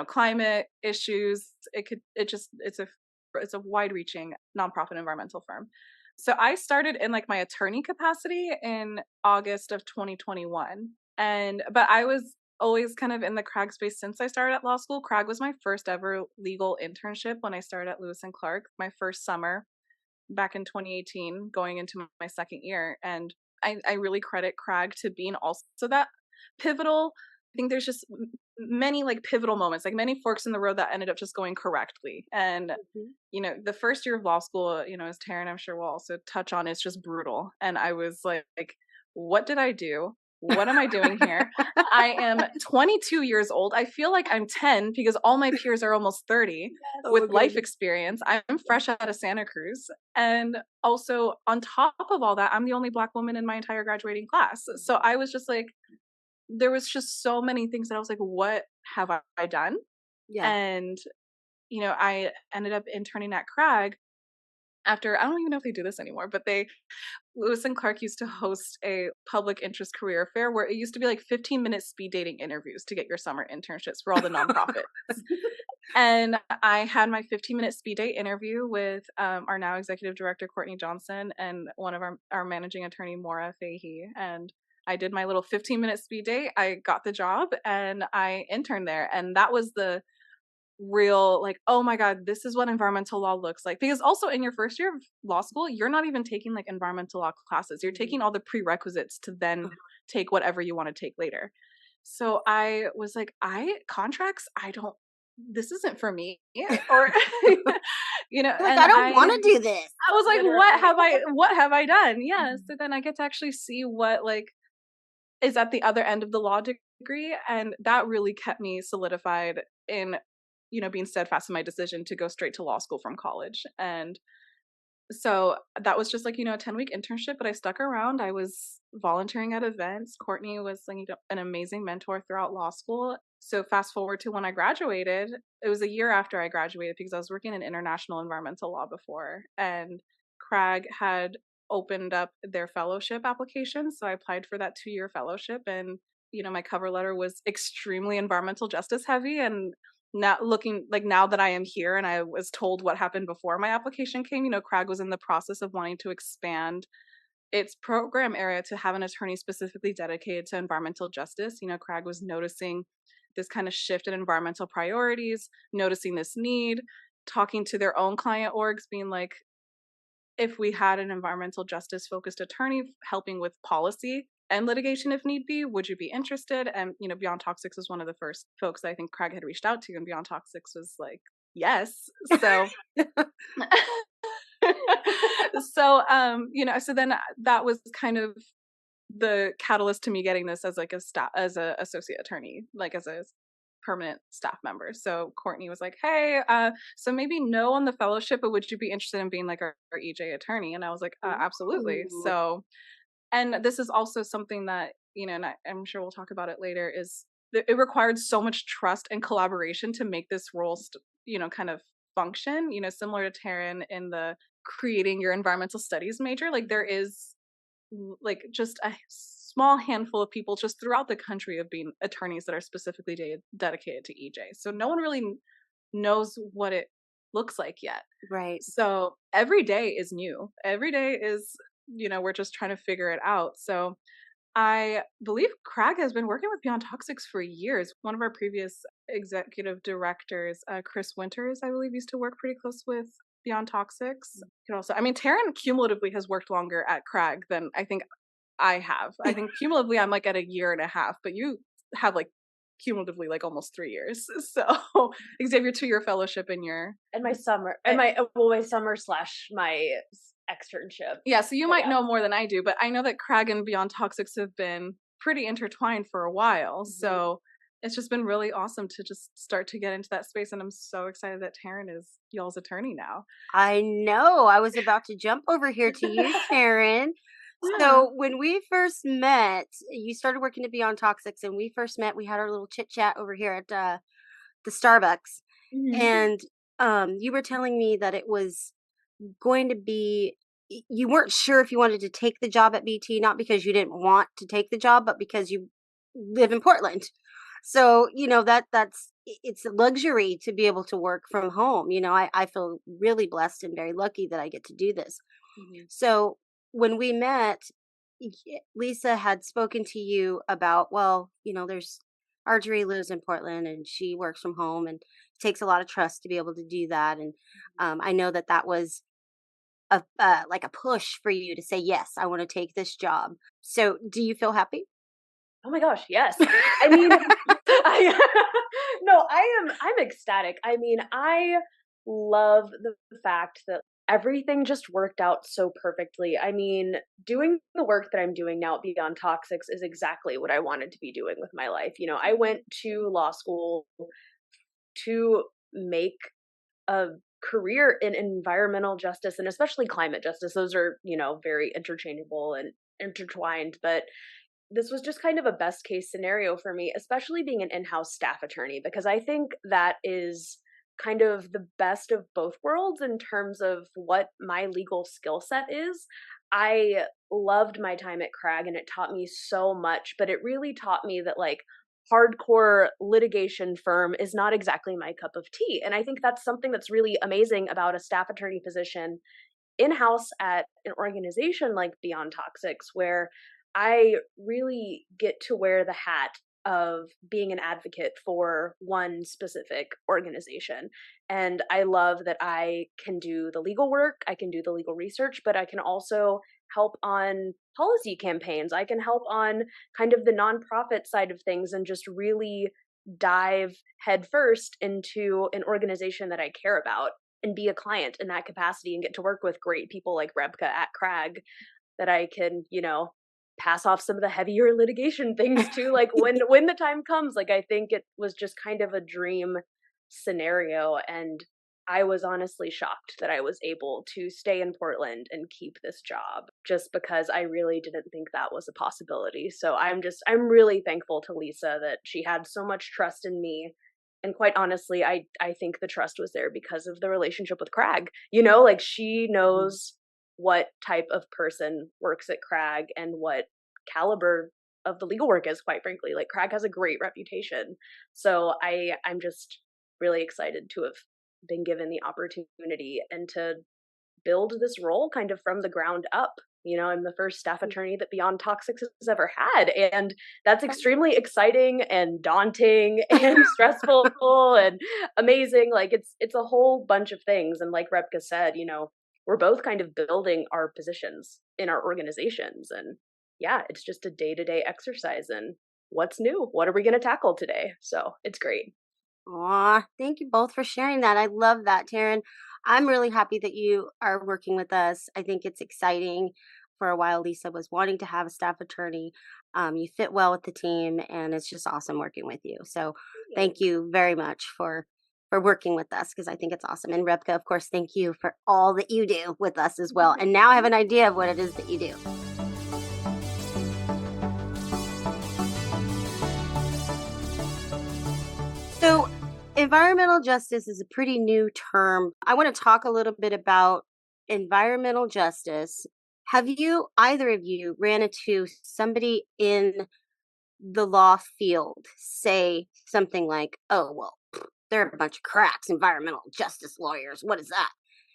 Speaker 3: climate issues. It's a wide-reaching nonprofit environmental firm. So I started in like my attorney capacity in August of 2021. But I was always kind of in the Crag space since I started at law school. Crag was my first ever legal internship when I started at Lewis and Clark, my first summer back in 2018, going into my second year. And I really credit Crag to being also that pivotal. I think there's just many like pivotal moments, like many forks in the road that ended up just going correctly. And
Speaker 1: Mhm.
Speaker 3: the first year of law school, as Teryn I'm sure will also touch on, is just brutal. And I was like, what did I do? What am I doing here? I am 22 years old. I feel like I'm 10 because all my peers are almost 30
Speaker 2: Yes.
Speaker 1: Oh
Speaker 3: with
Speaker 1: my
Speaker 3: life
Speaker 1: goodness.
Speaker 3: experience. I'm fresh out of Santa Cruz. And also, on top of all that, I'm the only Black woman in my entire graduating class. So I was just like, there was just so many things that I was like, what have I done?
Speaker 1: Yeah.
Speaker 3: And, I ended up interning at Crag after, I don't even know if they do this anymore, but Lewis and Clark used to host a public interest career fair where it used to be like 15-minute speed dating interviews to get your summer internships for all the nonprofits. And I had my 15-minute speed date interview with our now executive director, Courtney Johnson, and one of our managing attorney, Maura Fahey. And I did my little 15-minute speed date. I got the job and I interned there. And that was the real like, oh my god, this is what environmental law looks like. Because also in your first year of law school, you're not even taking like environmental law classes, you're taking all the prerequisites to then take whatever you want to take later. So I was like, contracts, I don't, this isn't for me. Or
Speaker 1: Like,
Speaker 3: and
Speaker 1: I don't want
Speaker 3: I
Speaker 1: to do this.
Speaker 3: I was like,
Speaker 2: Literally.
Speaker 3: what have I done? Yeah,
Speaker 2: Mhm.
Speaker 3: so then I get to actually see what like is at the other end of the law degree, and that really kept me solidified in being steadfast in my decision to go straight to law school from college. And So that was just like, a 10-week internship, but I stuck around. I was volunteering at events. Courtney was like an amazing mentor throughout law school. So fast forward to when I graduated, it was a year after I graduated because I was working in international environmental law before. And Crag had opened up their fellowship application. So I applied for that 2-year fellowship, and, my cover letter was extremely environmental justice heavy. And now that I am here and I was told what happened before my application came, Crag was in the process of wanting to expand its program area to have an attorney specifically dedicated to environmental justice. Crag was noticing this kind of shift in environmental priorities, noticing this need, talking to their own client orgs, being like, if we had an environmental justice focused attorney helping with policy and litigation if need be, would you be interested? And, Beyond Toxics was one of the first folks that I think Craig had reached out to, and Beyond Toxics was like, yes. So, so then that was kind of the catalyst to me getting this as like as a associate attorney, like as a permanent staff member. So Courtney was like, hey, so maybe no on the fellowship, but would you be interested in being like our EJ attorney? And I was like, absolutely.
Speaker 1: Ooh.
Speaker 3: So, and this is also something that, and I'm sure we'll talk about it later, is it required so much trust and collaboration to make this role, kind of function, similar to Teryn in the creating your environmental studies major. Like there is like just a small handful of people just throughout the country of being attorneys that are specifically dedicated to EJ. So no one really knows what it looks like yet.
Speaker 1: Right.
Speaker 3: So every day is new. Every day is, we're just trying to figure it out. So I believe Crag has been working with Beyond Toxics for years. One of our previous executive directors, Chris Winters, I believe, used to work pretty close with Beyond Toxics. Could also, Teryn cumulatively has worked longer at Crag than I think I have. I think cumulatively I'm like at a year and a half, but you have like cumulatively like almost 3 years. So Xavier, 2-year fellowship in your
Speaker 2: and my summer and my summer / my externship.
Speaker 3: Yeah, so you might know more than I do, but I know that Crag and Beyond Toxics have been pretty intertwined for a while. Mm-hmm. So it's just been really awesome to just start to get into that space. And I'm so excited that Teryn is y'all's attorney now.
Speaker 1: I know. I was about to jump over here to you, Teryn. Yeah. So when we first met, you started working at Beyond Toxics, and we first met, we had our little chit chat over here at the Starbucks. Mm-hmm. And you were telling me that it was going to be, you weren't sure if you wanted to take the job at BT, not because you didn't want to take the job, but because you live in Portland. So, it's a luxury to be able to work from home. I feel really blessed and very lucky that I get to do this. Mm-hmm. So when we met, Lisa had spoken to you about, there's Arjorie lives in Portland and she works from home, and it takes a lot of trust to be able to do that. And I know that was like a push for you to say, yes, I want to take this job. So do you feel happy?
Speaker 2: Oh my gosh, yes. I'm ecstatic. I love the fact that everything just worked out so perfectly. Doing the work that I'm doing now at Beyond Toxics is exactly what I wanted to be doing with my life. I went to law school to make a career in environmental justice, and especially climate justice. Those are, very interchangeable and intertwined, but this was just kind of a best case scenario for me, especially being an in-house staff attorney, because I think that is kind of the best of both worlds in terms of what my legal skill set is. I loved my time at Crag and it taught me so much, but it really taught me that like hardcore litigation firm is not exactly my cup of tea. And I think that's something that's really amazing about a staff attorney position in-house at an organization like Beyond Toxics, where I really get to wear the hat of being an advocate for one specific organization. And I love that I can do the legal work, I can do the legal research, but I can also help on policy campaigns. I can help on kind of the nonprofit side of things and just really dive headfirst into an organization that I care about and be a client in that capacity and get to work with great people like Rebeka at Crag that I can, pass off some of the heavier litigation things to, like when the time comes. Like I think it was just kind of a dream scenario, and I was honestly shocked that I was able to stay in Portland and keep this job just because I really didn't think that was a possibility. So I'm really thankful to Lisa that she had so much trust in me. And quite honestly, I think the trust was there because of the relationship with Crag. Like she knows what type of person works at Crag and what caliber of the legal work is, quite frankly. Like Crag has a great reputation. So I'm just really excited to have been given the opportunity and to build this role kind of from the ground up. I'm the first staff attorney that Beyond Toxics has ever had. And that's extremely exciting and daunting and stressful and amazing. Like it's a whole bunch of things. And like Rebeka said, we're both kind of building our positions in our organizations. And yeah, it's just a day-to-day exercise in what's new. What are we going to tackle today? So it's great.
Speaker 1: Aw, thank you both for sharing that. I love that, Teryn. I'm really happy that you are working with us. I think it's exciting. For a while, Lisa was wanting to have a staff attorney. You fit well with the team, and it's just awesome working with you. So, thank you very much for working with us because I think it's awesome. And Rebeka, of course, thank you for all that you do with us as well. And now I have an idea of what it is that you do. So, environmental justice is a pretty new term. I want to talk a little bit about environmental justice. Have either of you, ran into somebody in the law field say something like, oh, well, they're a bunch of cracks, environmental justice lawyers. What is that?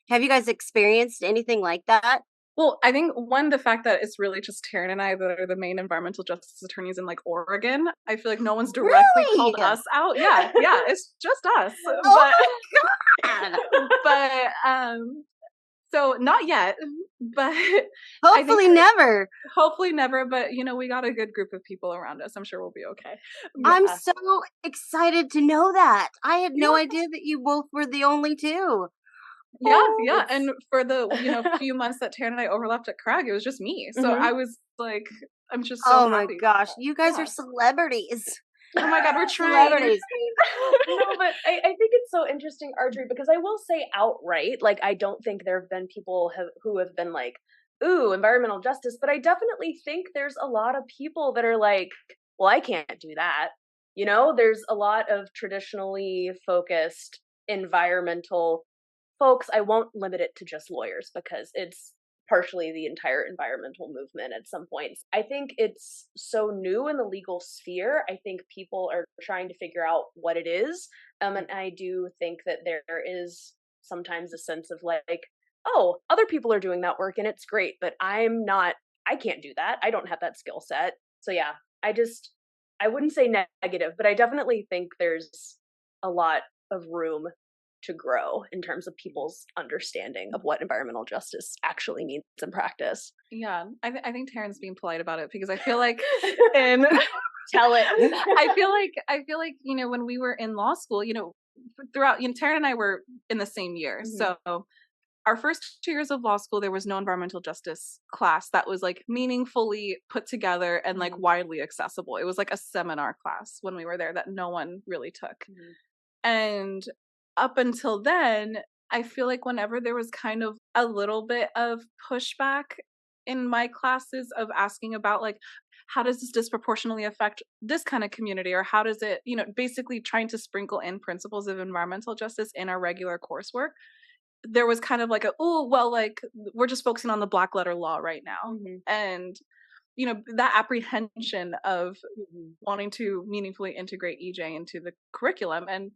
Speaker 1: Have you guys experienced anything like that?
Speaker 3: Well, I think the fact that it's really just Teryn and I that are the main environmental justice attorneys in like Oregon. I feel like no one's directly called us out. Yeah, it's just us.
Speaker 1: Oh my God.
Speaker 3: But so not yet, but
Speaker 1: hopefully never.
Speaker 3: Hopefully never, but we got a good group of people around us. I'm sure we'll be okay.
Speaker 1: Yeah. I'm so excited to know that. I had no idea that you both were the only two.
Speaker 3: Yeah. And for the few months that Teryn and I overlapped at Crag, it was just me. So I was like, I'm just so
Speaker 1: oh
Speaker 3: happy.
Speaker 1: My gosh, you guys are celebrities.
Speaker 3: Oh my God, we're celebrities.
Speaker 2: No, but I think it's so interesting, Arjorie, because I will say outright, like I don't think there have been people who have been like, ooh, environmental justice, but I definitely think there's a lot of people that are like, well, I can't do that. There's a lot of traditionally focused environmental folks. I won't limit it to just lawyers because it's partially the entire environmental movement at some points. I think it's so new in the legal sphere. I think people are trying to figure out what it is. And I do think that there is sometimes a sense of like, oh, other people are doing that work and it's great, but I can't do that. I don't have that skill set. So yeah, I wouldn't say negative, but I definitely think there's a lot of room to grow in terms of people's understanding of what environmental justice actually means in practice.
Speaker 3: Yeah, I think Teryn's being polite about it because I feel like in
Speaker 2: tell it.
Speaker 3: I feel like when we were in law school, throughout Teryn and I were in the same year, so our first 2 years of law school, there was no environmental justice class that was like meaningfully put together and like widely accessible. It was like a seminar class when we were there that no one really took. And up until then, I feel like whenever there was kind of a little bit of pushback in my classes of asking about like, how does this disproportionately affect this kind of community? Or how does it, basically trying to sprinkle in principles of environmental justice in our regular coursework, there was kind of like like we're just focusing on the black letter law right now. And, that apprehension of wanting to meaningfully integrate EJ into the curriculum. And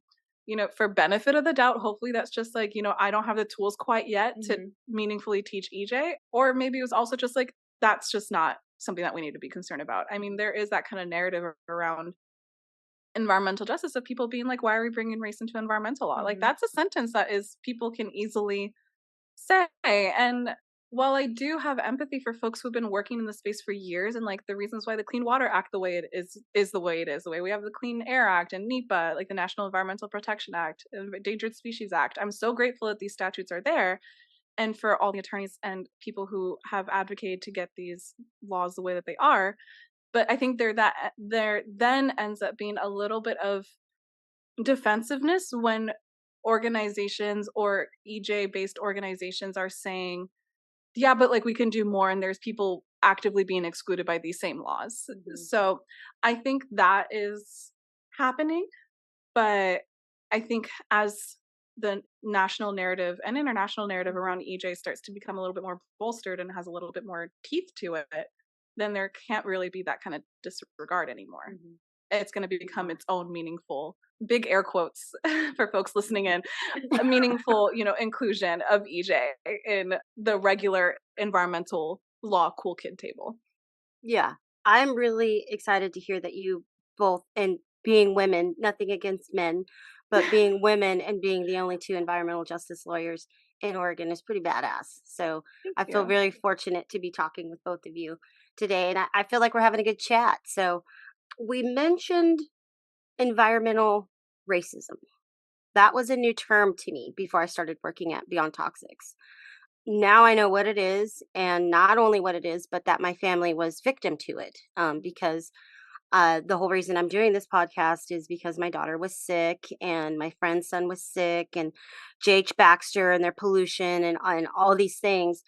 Speaker 3: for benefit of the doubt, hopefully that's just like, I don't have the tools quite yet to meaningfully teach EJ. Or maybe it was also just like, that's just not something that we need to be concerned about. I mean, there is that kind of narrative around environmental justice of people being like, why are we bringing race into environmental law? Like that's a sentence that people can easily say. And while I do have empathy for folks who've been working in the space for years and like the reasons why the Clean Water Act the way it is the way it is, the way we have the Clean Air Act and NEPA, like the National Environmental Protection Act, Endangered Species Act, I'm so grateful that these statutes are there. And for all the attorneys and people who have advocated to get these laws the way that they are. But I think there then ends up being a little bit of defensiveness when organizations or EJ based organizations are saying, yeah, but like we can do more, and there's people actively being excluded by these same laws. So I think that is happening, but I think as the national narrative and international narrative around EJ starts to become a little bit more bolstered and has a little bit more teeth to it, then there can't really be that kind of disregard anymore. It's going to become its own meaningful, big air quotes for folks listening in, a meaningful, inclusion of EJ in the regular environmental law cool kid table.
Speaker 1: Yeah. I'm really excited to hear that you both, and being women, nothing against men, but being women and being the only two environmental justice lawyers in Oregon is pretty badass. So I feel very fortunate to be talking with both of you today. And I feel like we're having a good chat. So we mentioned environmental racism. That was a new term to me before I started working at Beyond Toxics. Now I know what it is, and not only what it is, but that my family was victim to it. Because the whole reason I'm doing this podcast is because my daughter was sick, and my friend's son was sick, and JH Baxter and their pollution, and all these things.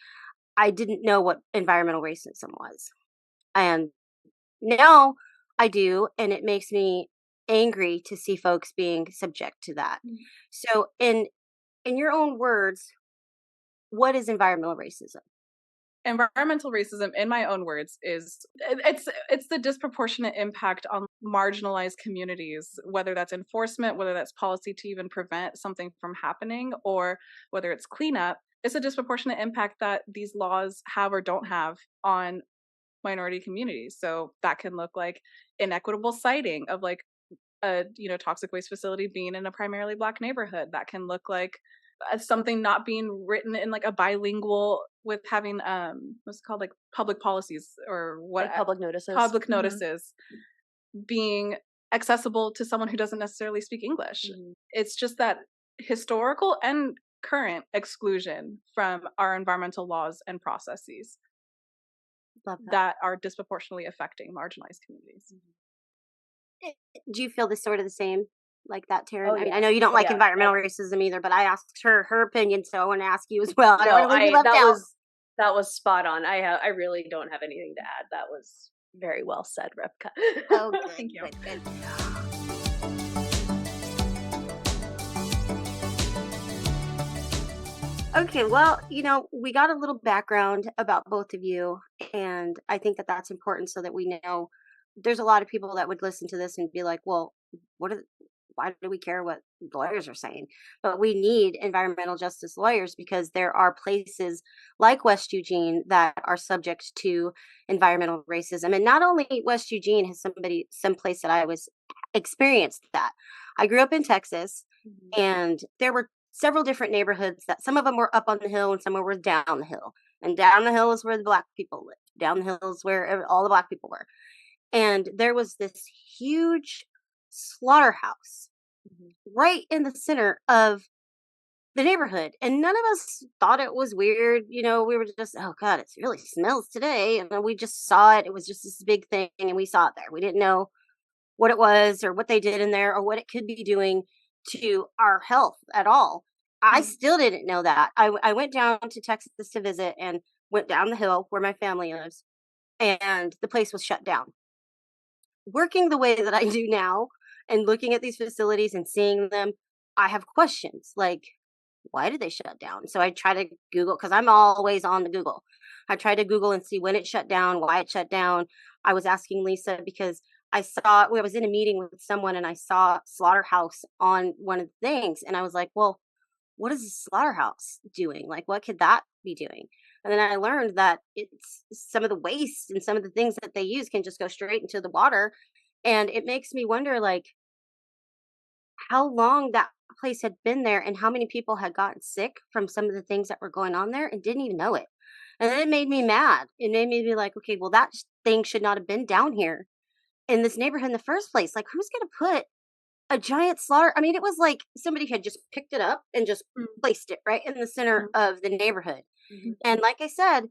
Speaker 1: I didn't know what environmental racism was, and now I do, and it makes me angry to see folks being subject to that. So, in your own words, what is environmental racism?
Speaker 3: Environmental racism, in my own words, it's the disproportionate impact on marginalized communities, whether that's enforcement, whether that's policy to even prevent something from happening, or whether it's cleanup. It's a disproportionate impact that these laws have or don't have on minority communities. So that can look like inequitable siting of like a toxic waste facility being in a primarily Black neighborhood. That can look like something not being written in like a bilingual, with having what's it called, like public policies, or what,
Speaker 2: like public
Speaker 3: notices being accessible to someone who doesn't necessarily speak English. It's just that historical and current exclusion from our environmental laws and processes that are disproportionately affecting marginalized communities.
Speaker 1: Do you feel this sort of the same like that, Teryn?
Speaker 2: Oh,
Speaker 1: I mean,
Speaker 2: yeah.
Speaker 1: I know you don't like environmental racism either, but I asked her opinion, so I want to ask you as well.
Speaker 2: No,
Speaker 1: that
Speaker 2: was spot on. I really don't have anything to add. That was very well said, Rebeka.
Speaker 1: Oh, good.
Speaker 3: Thank you.
Speaker 1: Good. Okay, well, we got a little background about both of you, and I think that that's important so that we know there's a lot of people that would listen to this and be like, well, why do we care what lawyers are saying? But we need environmental justice lawyers because there are places like West Eugene that are subject to environmental racism. And not only West Eugene has some place that I was experienced that. I grew up in Texas, and there were several different neighborhoods that some of them were up on the hill and some were down the hill. And down the hill is where the Black people lived. Down the hill is where all the Black people were. And there was this huge slaughterhouse right in the center of the neighborhood. And none of us thought it was weird. We were just, oh God, it really smells today. And then we just saw it. It was just this big thing. And we saw it there. We didn't know what it was or what they did in there or what it could be doing to our health at all. I still didn't know that. I went down to Texas to visit and went down the hill where my family lives, and the place was shut down. Working the way that I do now and looking at these facilities and seeing them, I have questions like, why did they shut down? So I try to Google, because I'm always on the Google. I try to Google and see when it shut down, why it shut down. I was asking Lisa because I was in a meeting with someone and I saw slaughterhouse on one of the things. And I was like, well, what is the slaughterhouse doing? Like, what could that be doing? And then I learned that it's some of the waste and some of the things that they use can just go straight into the water. And it makes me wonder, like, how long that place had been there and how many people had gotten sick from some of the things that were going on there and didn't even know it. And then it made me mad. It made me be like, okay, well, that thing should not have been down here in this neighborhood in the first place. Like, who's going to put a giant slaughter? I mean, it was like somebody had just picked it up and just placed it right in the center of the neighborhood. And like I said,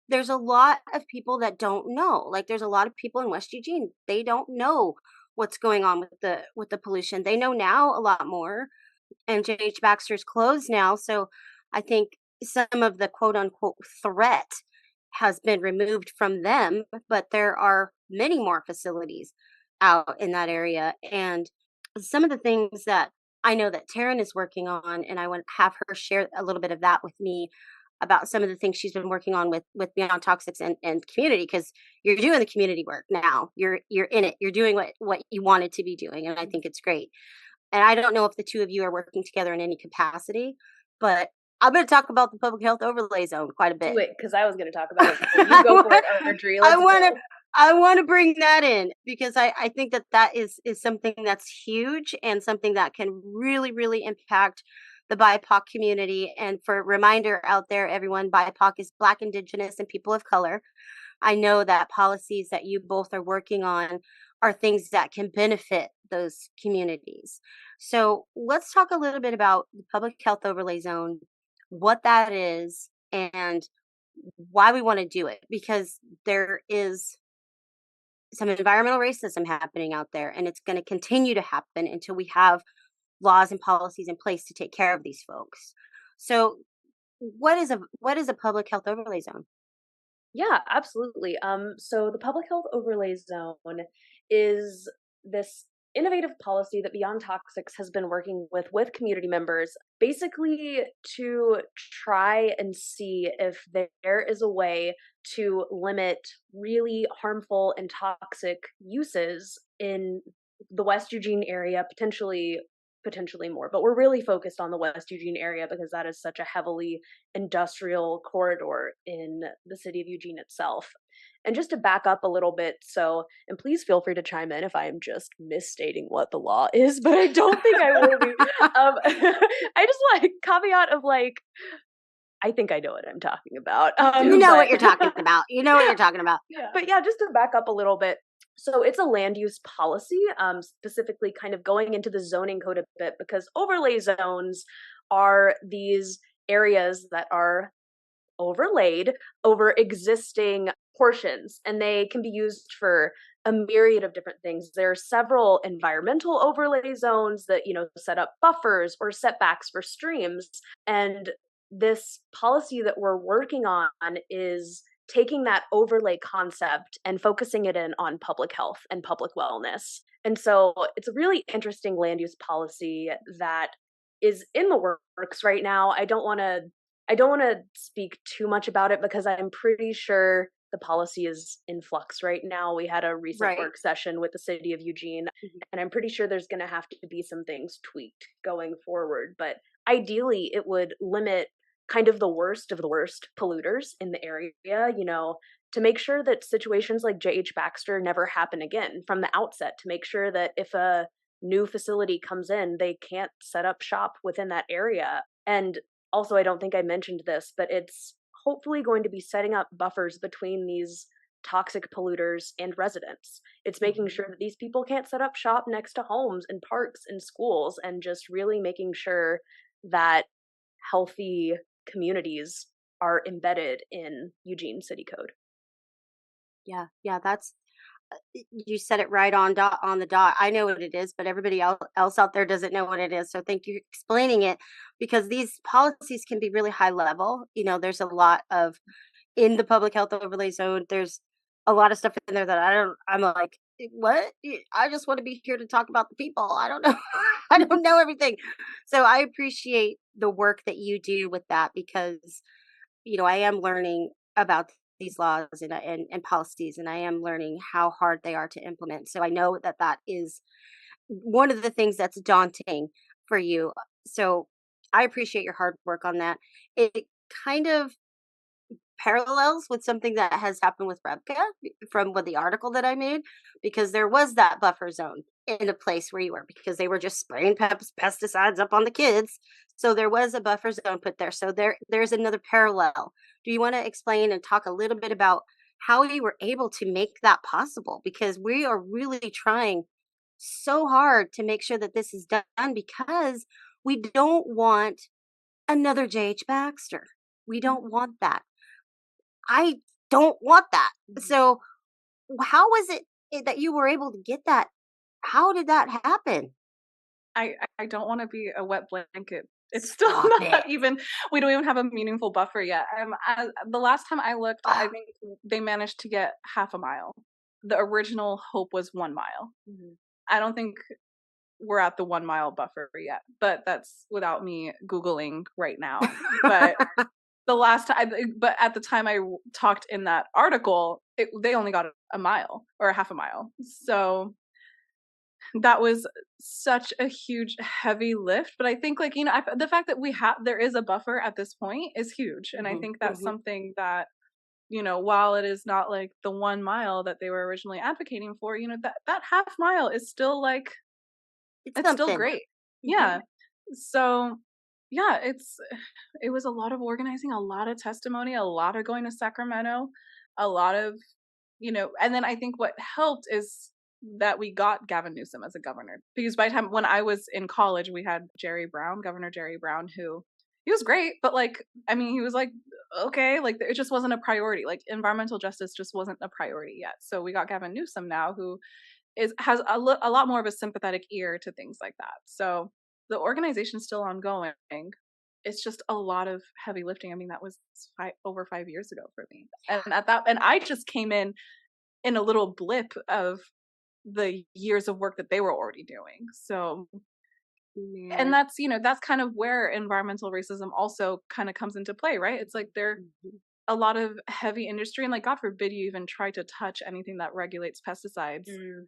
Speaker 1: there's a lot of people that don't know. Like, there's a lot of people in West Eugene. They don't know what's going on with the pollution. They know now a lot more. and JH Baxter's closed now. So I think some of the quote unquote threat has been removed from them, but there are many more facilities out in that area. And some of the things that I know that Teryn is working on, and I want to have her share a little bit of that with me about some of the things she's been working on with Beyond Toxics and community, because you're doing the community work now. You're in it. You're doing what you wanted to be doing, and I think it's great. And I don't know if the two of you are working together in any capacity, but I'm going to talk about the public health overlay zone quite a bit.
Speaker 2: Do it, because I was going to talk about it. So you go for it, Arjorie.
Speaker 1: I
Speaker 2: Let's
Speaker 1: want to.
Speaker 2: go.
Speaker 1: I want to bring that in because I think that is something that's huge and something that can really impact the BIPOC community. And for a reminder out there, everyone, BIPOC is Black, Indigenous, and people of color. I know that policies that you both are working on are things that can benefit those communities. So let's talk a little bit about the public health overlay zone, what that is, and why we want to do it, because there is some environmental racism happening out there, and it's going to continue to happen until we have laws and policies in place to take care of these folks. So what is a public health overlay zone?
Speaker 2: Yeah, absolutely. So the public health overlay zone is this innovative policy that Beyond Toxics has been working with community members, basically to try and see if there is a way to limit really harmful and toxic uses in the West Eugene area, potentially more, but we're really focused on the West Eugene area because that is such a heavily industrial corridor in the city of Eugene itself. And just to back up a little bit, and please feel free to chime in if I am just misstating what the law is, but I don't think I will be. I just want a caveat of like, I think I know what I'm talking about.
Speaker 1: You know what you're talking about. You know what you're talking about.
Speaker 2: Yeah. But yeah, just to back up a little bit. So it's a land use policy, specifically kind of going into the zoning code a bit, because overlay zones are these areas that are overlaid over existing portions, and they can be used for a myriad of different things. There are several environmental overlay zones that, set up buffers or setbacks for streams. And this policy that we're working on is taking that overlay concept and focusing it in on public health and public wellness. And so it's a really interesting land use policy that is in the works right now. I don't want to speak too much about it because I'm pretty sure the policy is in flux right now. We had a recent work session with the city of Eugene, and I'm pretty sure there's going to have to be some things tweaked going forward. But ideally, it would limit kind of the worst of the worst polluters in the area, to make sure that situations like J.H. Baxter never happen again from the outset, to make sure that if a new facility comes in, they can't set up shop within that area. And also, I don't think I mentioned this, but it's hopefully going to be setting up buffers between these toxic polluters and residents. It's making sure that these people can't set up shop next to homes and parks and schools, and just really making sure that healthy communities are embedded in Eugene City Code.
Speaker 1: Yeah, that's you said it right on the dot. I know what it is, but everybody else out there doesn't know what it is. So thank you for explaining it, because these policies can be really high level. There's a lot of in the public health overlay zone. There's a lot of stuff in there that I'm like, what? I just want to be here to talk about the people. I don't know. I don't know everything. So I appreciate the work that you do with that, because I am learning about these laws and policies, and I am learning how hard they are to implement. So I know that is one of the things that's daunting for you. So I appreciate your hard work on that. It kind of parallels with something that has happened with Rebeka from the article that I made, because there was that buffer zone in a place where you were, because they were just spraying pesticides up on the kids. So there was a buffer zone put there. So there's another parallel. Do you want to explain and talk a little bit about how you were able to make that possible? Because we are really trying so hard to make sure that this is done, because we don't want another J.H. Baxter. We don't want that. I don't want that. So how was it that you were able to get that? How did that happen?
Speaker 3: I don't want to be a wet blanket. It's still
Speaker 1: Stop it.
Speaker 3: not even, we don't even have a meaningful buffer yet. The last time I looked, I
Speaker 1: Ah,
Speaker 3: think they managed to get half a mile. The original hope was 1 mile.
Speaker 2: Mhm.
Speaker 3: I don't think we're at the 1 mile buffer yet, but that's without me Googling right now. But the last time, but at the time I talked in that article, they only got a mile or a half a mile. So that was such a huge heavy lift, but I think, like, the fact that there is a buffer at this point is huge, and I
Speaker 1: mhm,
Speaker 3: think that's
Speaker 1: mhm.
Speaker 3: something that, while it is not like the 1 mile that they were originally advocating for, that half mile is still like,
Speaker 1: It's
Speaker 3: it's still
Speaker 1: something.
Speaker 3: great.
Speaker 1: Mhm.
Speaker 3: Yeah. So yeah, it was a lot of organizing, a lot of testimony, a lot of going to Sacramento, a lot of, and then I think what helped is that we got Gavin Newsom as a governor, because by the time when I was in college, we had Governor Jerry Brown, who he was great, but like, I mean, he was like, okay, like it just wasn't a priority. Like environmental justice just wasn't a priority yet. So we got Gavin Newsom now, who has a lot more of a sympathetic ear to things like that. So the organization's still ongoing. It's just a lot of heavy lifting. I mean, that was over 5 years ago for me, and I just came in a little blip of the years of work that they were already doing. So, and
Speaker 1: Man.
Speaker 3: that's kind of where environmental racism also kind of comes into play, right? It's like they're
Speaker 1: Mhm.
Speaker 3: a lot of heavy industry, and like, God forbid you even try to touch anything that regulates pesticides,
Speaker 2: Mhm.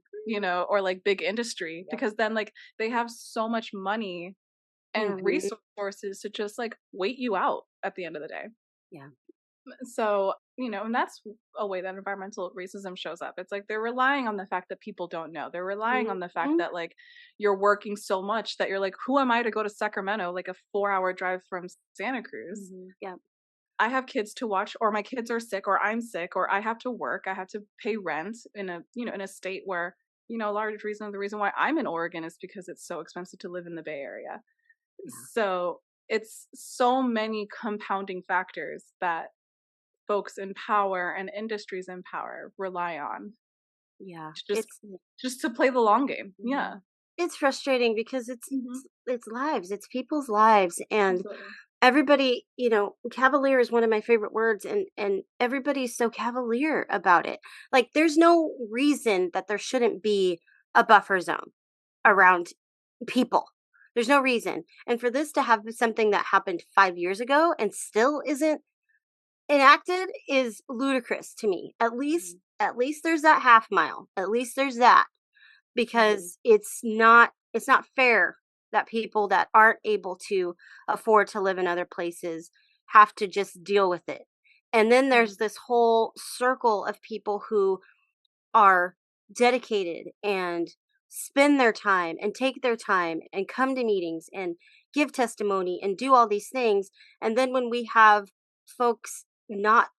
Speaker 3: or like big industry,
Speaker 2: Yep.
Speaker 3: because then like they have so much money and
Speaker 1: Mhm.
Speaker 3: resources to just like wait you out at the end of the day.
Speaker 1: Yeah.
Speaker 3: So, and that's a way that environmental racism shows up. It's like they're relying on the fact that people don't know. They're relying on the fact
Speaker 1: Mhm.
Speaker 3: that like you're working so much that you're like, who am I to go to Sacramento, like a 4-hour drive from Santa Cruz?
Speaker 2: Mhm.
Speaker 1: Yeah.
Speaker 3: I have kids to watch, or my kids are sick, or I'm sick, or I have to work. I have to pay rent in a state where, a large reason, the reason why I'm in Oregon is because it's so expensive to live in the Bay Area.
Speaker 1: Yeah.
Speaker 3: So it's so many compounding factors that folks in power and industries in power rely on
Speaker 1: Yeah.
Speaker 3: to just to play the long game. Yeah.
Speaker 2: Mhm.
Speaker 1: It's frustrating because
Speaker 3: Hmm.
Speaker 1: it's lives, it's people's lives, and
Speaker 3: Absolutely.
Speaker 1: everybody, cavalier is one of my favorite words, and everybody's so cavalier about it. Like there's no reason that there shouldn't be a buffer zone around people. There's no reason. And for this to have something that happened 5 years ago and still isn't enacted is ludicrous to me.
Speaker 2: Mhm.
Speaker 1: At least there's that half mile. At least there's that,
Speaker 2: Mhm.
Speaker 1: because it's not fair that people that aren't able to afford to live in other places have to just deal with it. And then there's
Speaker 2: Mhm.
Speaker 1: this whole circle of people who are dedicated and spend their time and take their time and come to meetings and give testimony and do all these things. And then when we have folks not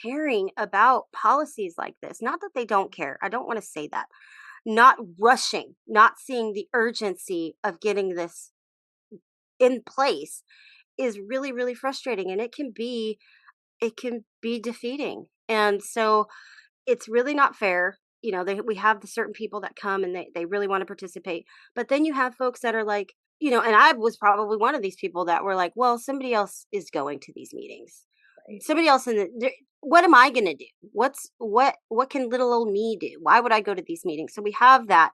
Speaker 1: caring about policies like this, not that they don't care, I don't want to say that, not rushing, not seeing the urgency of getting this in place is really, really frustrating. And it can be defeating. And so it's really not fair. We have the certain people that come and they really want to participate. But then you have folks that are like, and I was probably one of these people that were like, well, somebody else is going to these meetings.
Speaker 2: Right.
Speaker 1: Somebody else what am I going to do? What can little old me do? Why would I go to these meetings? So we have that.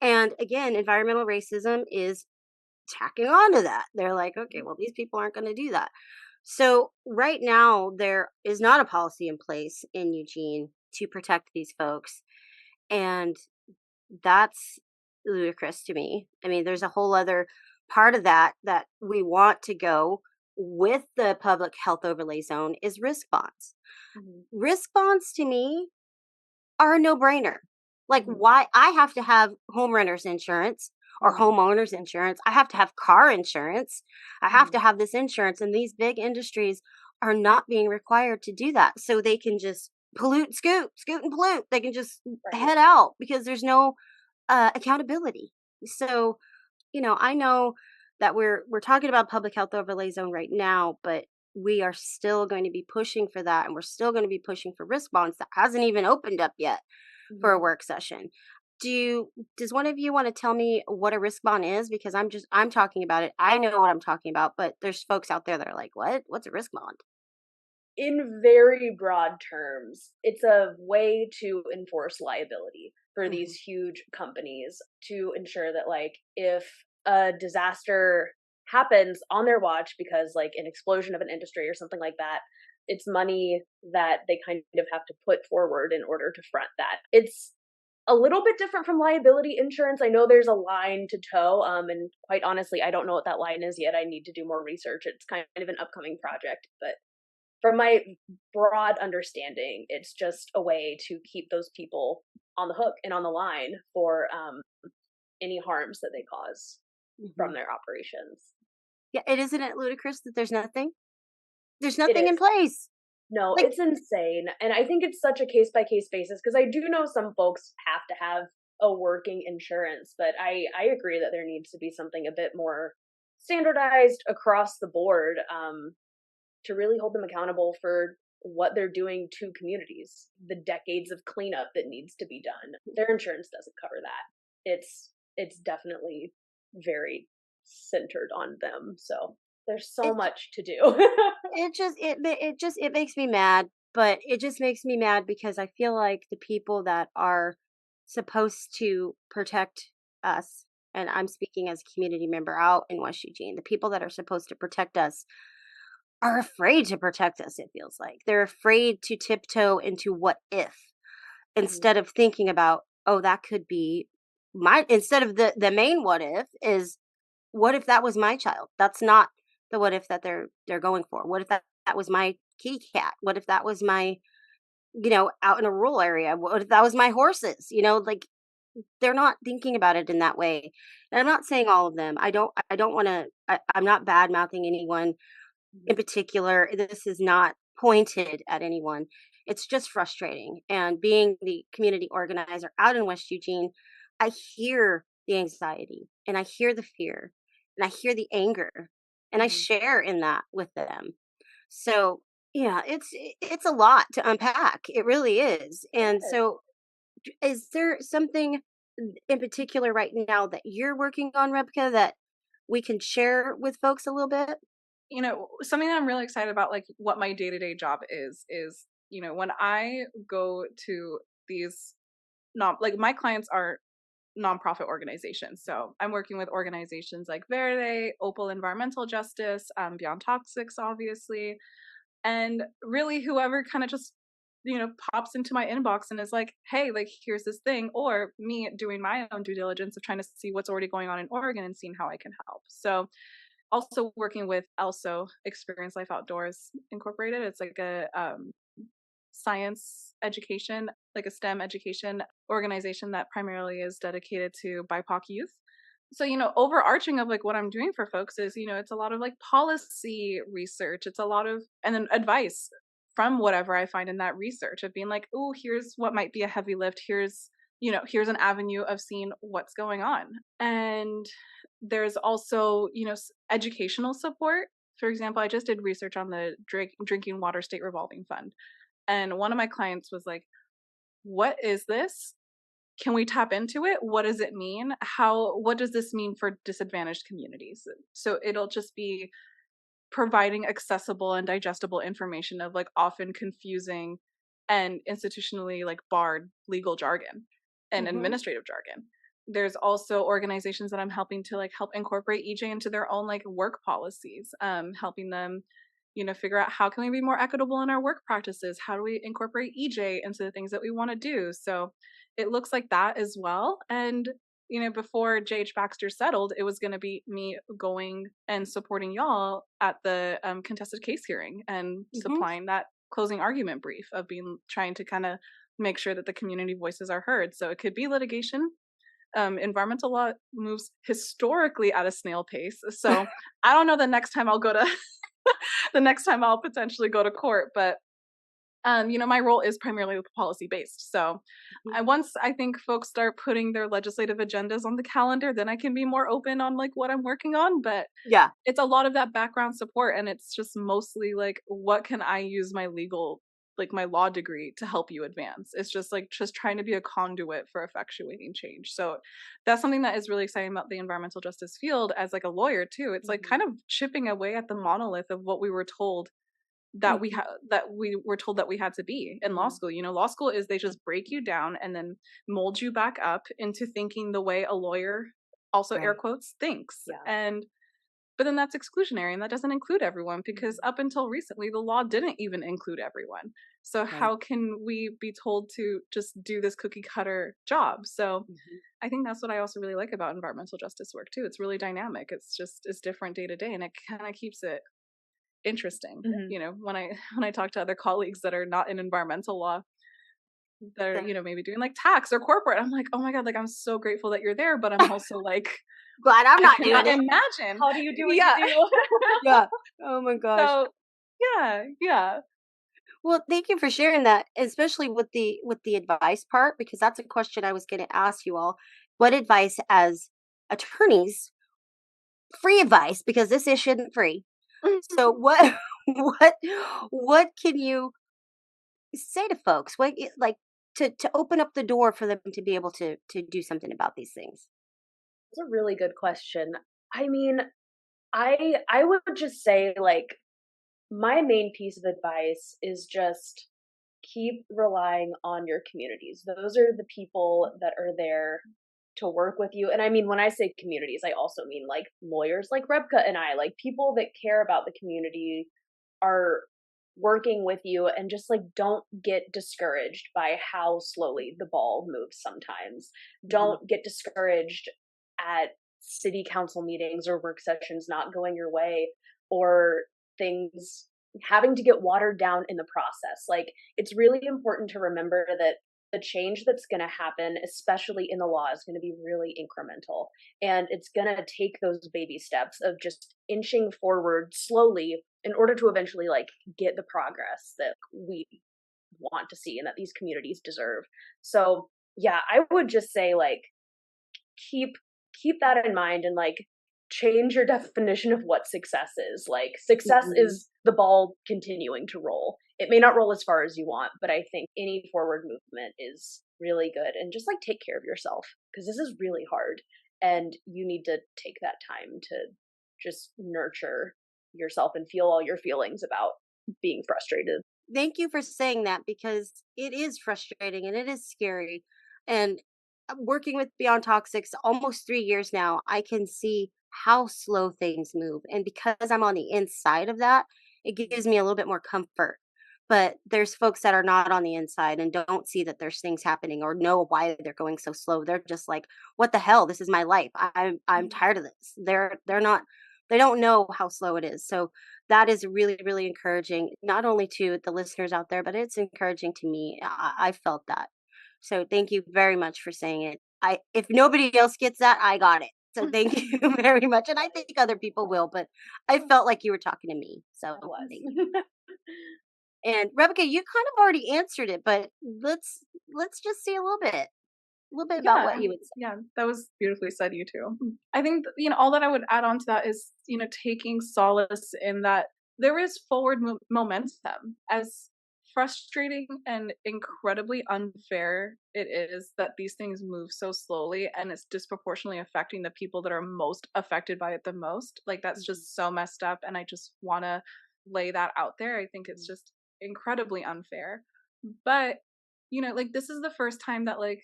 Speaker 1: And again, environmental racism is tacking on to that. They're like, okay, well, these people aren't going to do that. So right now, there is not a policy in place in Eugene to protect these folks. And that's ludicrous to me. I mean, there's a whole other part of that we want to go with the public health overlay zone is risk bonds.
Speaker 2: Mhm.
Speaker 1: Risk bonds to me are a no-brainer. Like,
Speaker 2: Mhm.
Speaker 1: why I have to have home renters insurance or
Speaker 2: Mhm.
Speaker 1: homeowners insurance. I have to have car insurance. I have to
Speaker 2: Mhm.
Speaker 1: have this insurance, and these big industries are not being required to do that. So they can just pollute, scoot and pollute. They can just
Speaker 2: Right.
Speaker 1: head out because there's no accountability. So, I know that we're talking about public health overlay zone right now, but we are still going to be pushing for that, and we're still going to be pushing for risk bonds that hasn't even opened up yet for a
Speaker 2: Mhm.
Speaker 1: work session. Does one of you want to tell me what a risk bond is? Because I'm talking about it. I know what I'm talking about, but there's folks out there that are like, what? What's a risk bond?
Speaker 2: In very broad terms, it's a way to enforce liability for
Speaker 1: Hmm.
Speaker 2: these huge companies to ensure that, like, if a disaster happens on their watch because, like, an explosion of an industry or something like that, it's money that they kind of have to put forward in order to front that. It's a little bit different from liability insurance. I know there's a line to toe, and quite honestly, I don't know what that line is yet. I need to do more research. It's kind of an upcoming project, but from my broad understanding, it's just a way to keep those people on the hook and on the line for any harms that they cause
Speaker 1: Hmm.
Speaker 2: from their operations.
Speaker 1: Yeah, isn't it ludicrous that there's nothing? There's
Speaker 2: It
Speaker 1: nothing in
Speaker 2: is.
Speaker 1: place.
Speaker 2: No,
Speaker 1: Like,
Speaker 2: it's insane. And I think it's such a case by case basis because I do know some folks have to have a working insurance, but I agree that there needs to be something a bit more standardized across the board, to really hold them accountable for what they're doing to communities, the decades of cleanup that needs to be done. Their insurance doesn't cover that. It's definitely very centered on them. So there's so
Speaker 1: it
Speaker 2: much to do.
Speaker 1: it makes me mad, but it just makes me mad because I feel like the people that are supposed to protect us, and I'm speaking as a community member out in West Eugene, the people that are supposed to protect us are afraid to protect us, it feels like. They're afraid to tiptoe into what if
Speaker 2: Mhm.
Speaker 1: instead of thinking about, oh, that could be my instead of the main what if is what if that was my child? That's not the what if that they're going for. What if that was my kitty cat? What if that was my, out in a rural area? What if that was my horses? Like they're not thinking about it in that way. And I'm not saying all of them. I don't want to I'm not bad mouthing anyone in
Speaker 2: Mhm.
Speaker 1: particular. This is not pointed at anyone. It's just frustrating. And being the community organizer out in West Eugene, I hear the anxiety and I hear the fear and I hear the anger and I
Speaker 2: Mhm.
Speaker 1: share in that with them. So, yeah, it's a lot to unpack. It really is.
Speaker 2: It
Speaker 1: And
Speaker 2: is.
Speaker 1: so is there something in particular right now that you're working on, Rebecca, that we can share with folks a little bit?
Speaker 3: Something that I'm really excited about, like what my day-to-day job is, when I go to these non like my clients are nonprofit organizations. So I'm working with organizations like Verde, Opal Environmental Justice, Beyond Toxics, obviously, and really whoever kind of just pops into my inbox and is like, hey, like here's this thing, or me doing my own due diligence of trying to see what's already going on in Oregon and seeing how I can help. So also working with ELSO, Experience Life Outdoors Incorporated. It's like a science education, like a STEM education organization that primarily is dedicated to BIPOC youth. So, overarching of like what I'm doing for folks is, it's a lot of like policy research. It's a lot of, and then advice from whatever I find in that research of being like, oh, here's what might be a heavy lift. Here's an avenue of seeing what's going on. And there's also, educational support. For example, I just did research on the drinking water state revolving fund. And one of my clients was like, what is this? Can we tap into it? What does it mean? What does this mean for disadvantaged communities? So it'll just be providing accessible and digestible information of like often confusing and institutionally like barred legal jargon and
Speaker 1: Hmm.
Speaker 3: administrative jargon. There's also organizations that I'm helping to like help incorporate EJ into their own like work policies, helping them, figure out how can we be more equitable in our work practices? How do we incorporate EJ into the things that we want to do? So it looks like that as well. And before JH Baxter settled, it was going to be me going and supporting y'all at the contested case hearing and
Speaker 1: Hmm.
Speaker 3: supplying that closing argument brief of being trying to kind of make sure that the community voices are heard. So it could be litigation. Environmental law moves historically at a snail pace. So I don't know the next time I'll go to the next time I'll potentially go to court, but my role is primarily policy based. So once I think folks start putting their legislative agendas on the calendar, then I can be more open on like what I'm working on. But
Speaker 1: Yeah.
Speaker 3: it's a lot of that background support, and it's just mostly like, what can I use my legal like my law degree to help you advance. It's just like just trying to be a conduit for effectuating change. So that's something that is really exciting about the environmental justice field as like a lawyer too. It's like kind of chipping away at the monolith of what we were told that we were told that we had to be in law school. You know, law school is they just break you down and then mold you back up into thinking the way a lawyer, also air quotes, thinks. But then that's exclusionary, and that doesn't include everyone, because up until recently the law didn't even include everyone. So how can we be told to just do this cookie cutter job? So I think that's what I also really like about environmental justice work too. It's really dynamic. It's different day to day, and it kind of keeps it interesting. You know, when I talk to other colleagues that are not in environmental law, that are, you know, maybe doing like tax or corporate, I'm like, oh my god, like I'm so grateful that you're there, but I'm also like
Speaker 1: glad I'm not doing it.
Speaker 2: Imagine how do you do what you do?
Speaker 1: Yeah. Oh my gosh.
Speaker 2: So yeah.
Speaker 1: Well, thank you for sharing that, especially with the advice part, because that's a question I was going to ask you all. What advice as attorneys, free advice, because this issue isn't free. So what what can you say to folks? What like to open up the door for them to be able to do something about these things?
Speaker 2: That's a really good question. I mean, I would just say, like, my main piece of advice is just keep relying on your communities. Those are the people that are there to work with you. And I mean, when I say communities, I also mean like lawyers like Rebeka and I, like people that care about the community are working with you, and just like don't get discouraged by how slowly the ball moves sometimes. Don't get discouraged at city council meetings or work sessions not going your way, or things having to get watered down in the process. Like, it's really important to remember that the change that's going to happen, especially in the law, is going to be really incremental. And it's going to take those baby steps of just inching forward slowly in order to eventually like get the progress that we want to see and that these communities deserve. So yeah, I would just say, like, keep that in mind, and like change your definition of what success is. Like, success is the ball continuing to roll. It may not roll as far as you want, but I think any forward movement is really good. And just like take care of yourself, because this is really hard, and you need to take that time to just nurture yourself and feel all your feelings about being frustrated.
Speaker 1: Thank you for saying that, because it is frustrating and it is scary. And working with Beyond Toxics almost 3 years now, I can see how slow things move. And because I'm on the inside of that, it gives me a little bit more comfort. But there's folks that are not on the inside and don't see that there's things happening or know why they're going so slow. They're just like, "What the hell? This is my life. I'm tired of this." They're not. They don't know how slow it is. So that is really really encouraging, not only to the listeners out there, but it's encouraging to me. I felt that. So thank you very much for saying it. I If nobody else gets that, I got it. So thank you very much. And I think other people will, but I felt like you were talking to me. So
Speaker 2: It was.
Speaker 1: thank you. And Rebecca, you kind of already answered it, but let's just see a little bit about what
Speaker 3: Yeah,
Speaker 1: you would say.
Speaker 3: yeah, that was beautifully said, you too. I think, you know, all that I would add on to that is, you know, taking solace in that there is forward momentum. As frustrating and incredibly unfair it is that these things move so slowly and it's disproportionately affecting the people that are most affected by it the most. Like, that's just so messed up, and I just want to lay that out there. I think it's just incredibly unfair. But, you know, like, this is the first time that like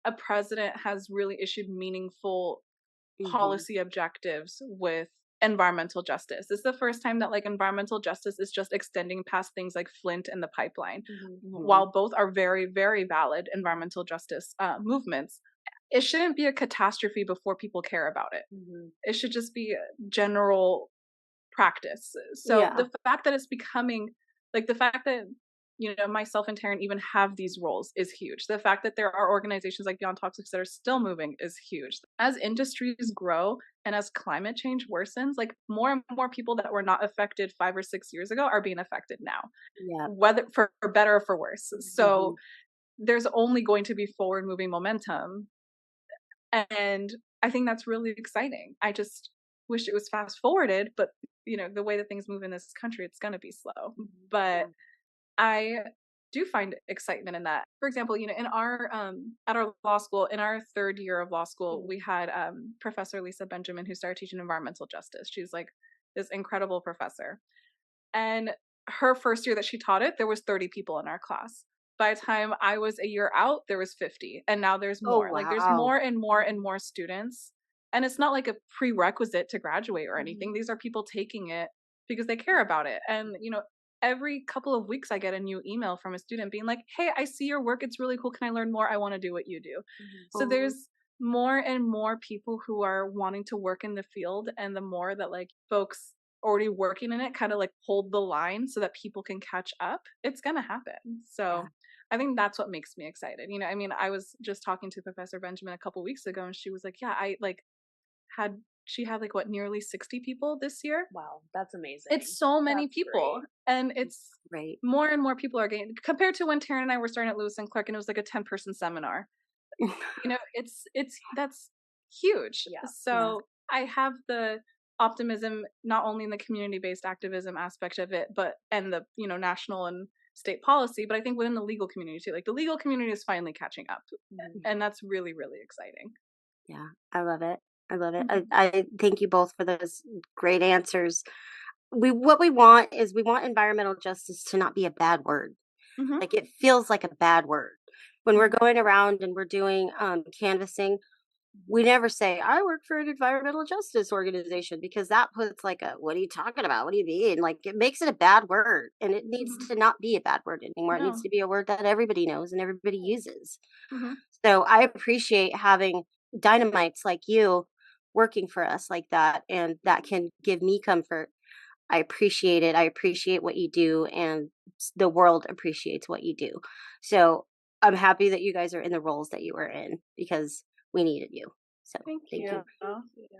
Speaker 3: a president has really issued meaningful
Speaker 1: Mhm.
Speaker 3: policy objectives with environmental justice. This is the first time that like environmental justice is just extending past things like Flint and the pipeline.
Speaker 1: Mhm.
Speaker 3: While both are very, very valid environmental justice movements, it shouldn't be a catastrophe before people care about it. It should just be a general practice. So
Speaker 1: Yeah.
Speaker 3: the fact that it's becoming like the fact that, you know, myself and Teryn even have these roles is huge. The fact that there are organizations like Beyond Toxics that are still moving is huge. As industries grow and as climate change worsens, like more and more people that were not affected 5 or 6 years ago are being affected now,
Speaker 1: Yeah.
Speaker 3: whether for better or for worse. So
Speaker 1: Mhm.
Speaker 3: there's only going to be forward moving momentum. And I think that's really exciting. I just wish it was fast forwarded, but you know, the way that things move in this country, it's going to be slow. But I do find excitement in that. For example, in our at our law school, in our third year of law school, we had Professor Lisa Benjamin who started teaching environmental justice. She's like this incredible professor. And her first year that she taught it, there was 30 people in our class. By the time I was a year out, there was 50. And now there's
Speaker 1: Oh,
Speaker 3: more. Like there's
Speaker 1: wow.
Speaker 3: more and more and more students. And it's not like a prerequisite to graduate or anything.
Speaker 2: Mhm.
Speaker 3: These are people taking it because they care about it. And, every couple of weeks I get a new email from a student being like, "Hey, I see your work. It's really cool. Can I learn more? I want to do what you do."
Speaker 2: Mhm.
Speaker 3: So
Speaker 1: Oh,
Speaker 3: there's more and more people who are wanting to work in the field, and the more that like folks already working in it kind of like hold the line so that people can catch up, it's going to happen.
Speaker 1: yeah.
Speaker 3: So I think that's what makes me excited. I mean, I was just talking to Professor Benjamin a couple weeks ago and she was like, "Yeah, I like had she had like what nearly 60 people this year."
Speaker 2: Wow, that's amazing.
Speaker 3: It's so many
Speaker 2: That's
Speaker 3: people.
Speaker 2: great.
Speaker 3: And it's
Speaker 1: Great.
Speaker 3: more and more people are getting, compared to when Teryn and I were starting at Lewis and Clark and it was like a 10-person seminar. It's that's huge.
Speaker 2: Yeah.
Speaker 1: Yeah.
Speaker 3: So I have the optimism not only in the community-based activism aspect of it, but and the, national and state policy, but I think within the legal community too. Like the legal community is finally catching up.
Speaker 2: Mhm.
Speaker 3: And that's really, really exciting.
Speaker 1: Yeah. I love it. I love it.
Speaker 3: Mhm.
Speaker 1: I thank you both for those great answers. What we want is we want environmental justice to not be a bad word.
Speaker 3: Mhm.
Speaker 1: Like it feels like a bad word. When we're
Speaker 3: Mhm.
Speaker 1: going around and we're doing canvassing, we never say, I work for an environmental justice organization because that puts like a, what are you talking about? What do you mean? Like it makes it a bad word and it needs
Speaker 3: Mhm.
Speaker 1: to not be a bad word anymore. It needs
Speaker 3: No.
Speaker 1: to be a word that everybody knows and everybody uses.
Speaker 3: Mhm.
Speaker 1: So I appreciate having dynamites like you working for us like that. And that can give me comfort. I appreciate it. I appreciate what you do and the world appreciates what you do. So I'm happy that you guys are in the roles that you are in because we needed you. So
Speaker 3: Thank
Speaker 1: thank
Speaker 3: you.
Speaker 1: you.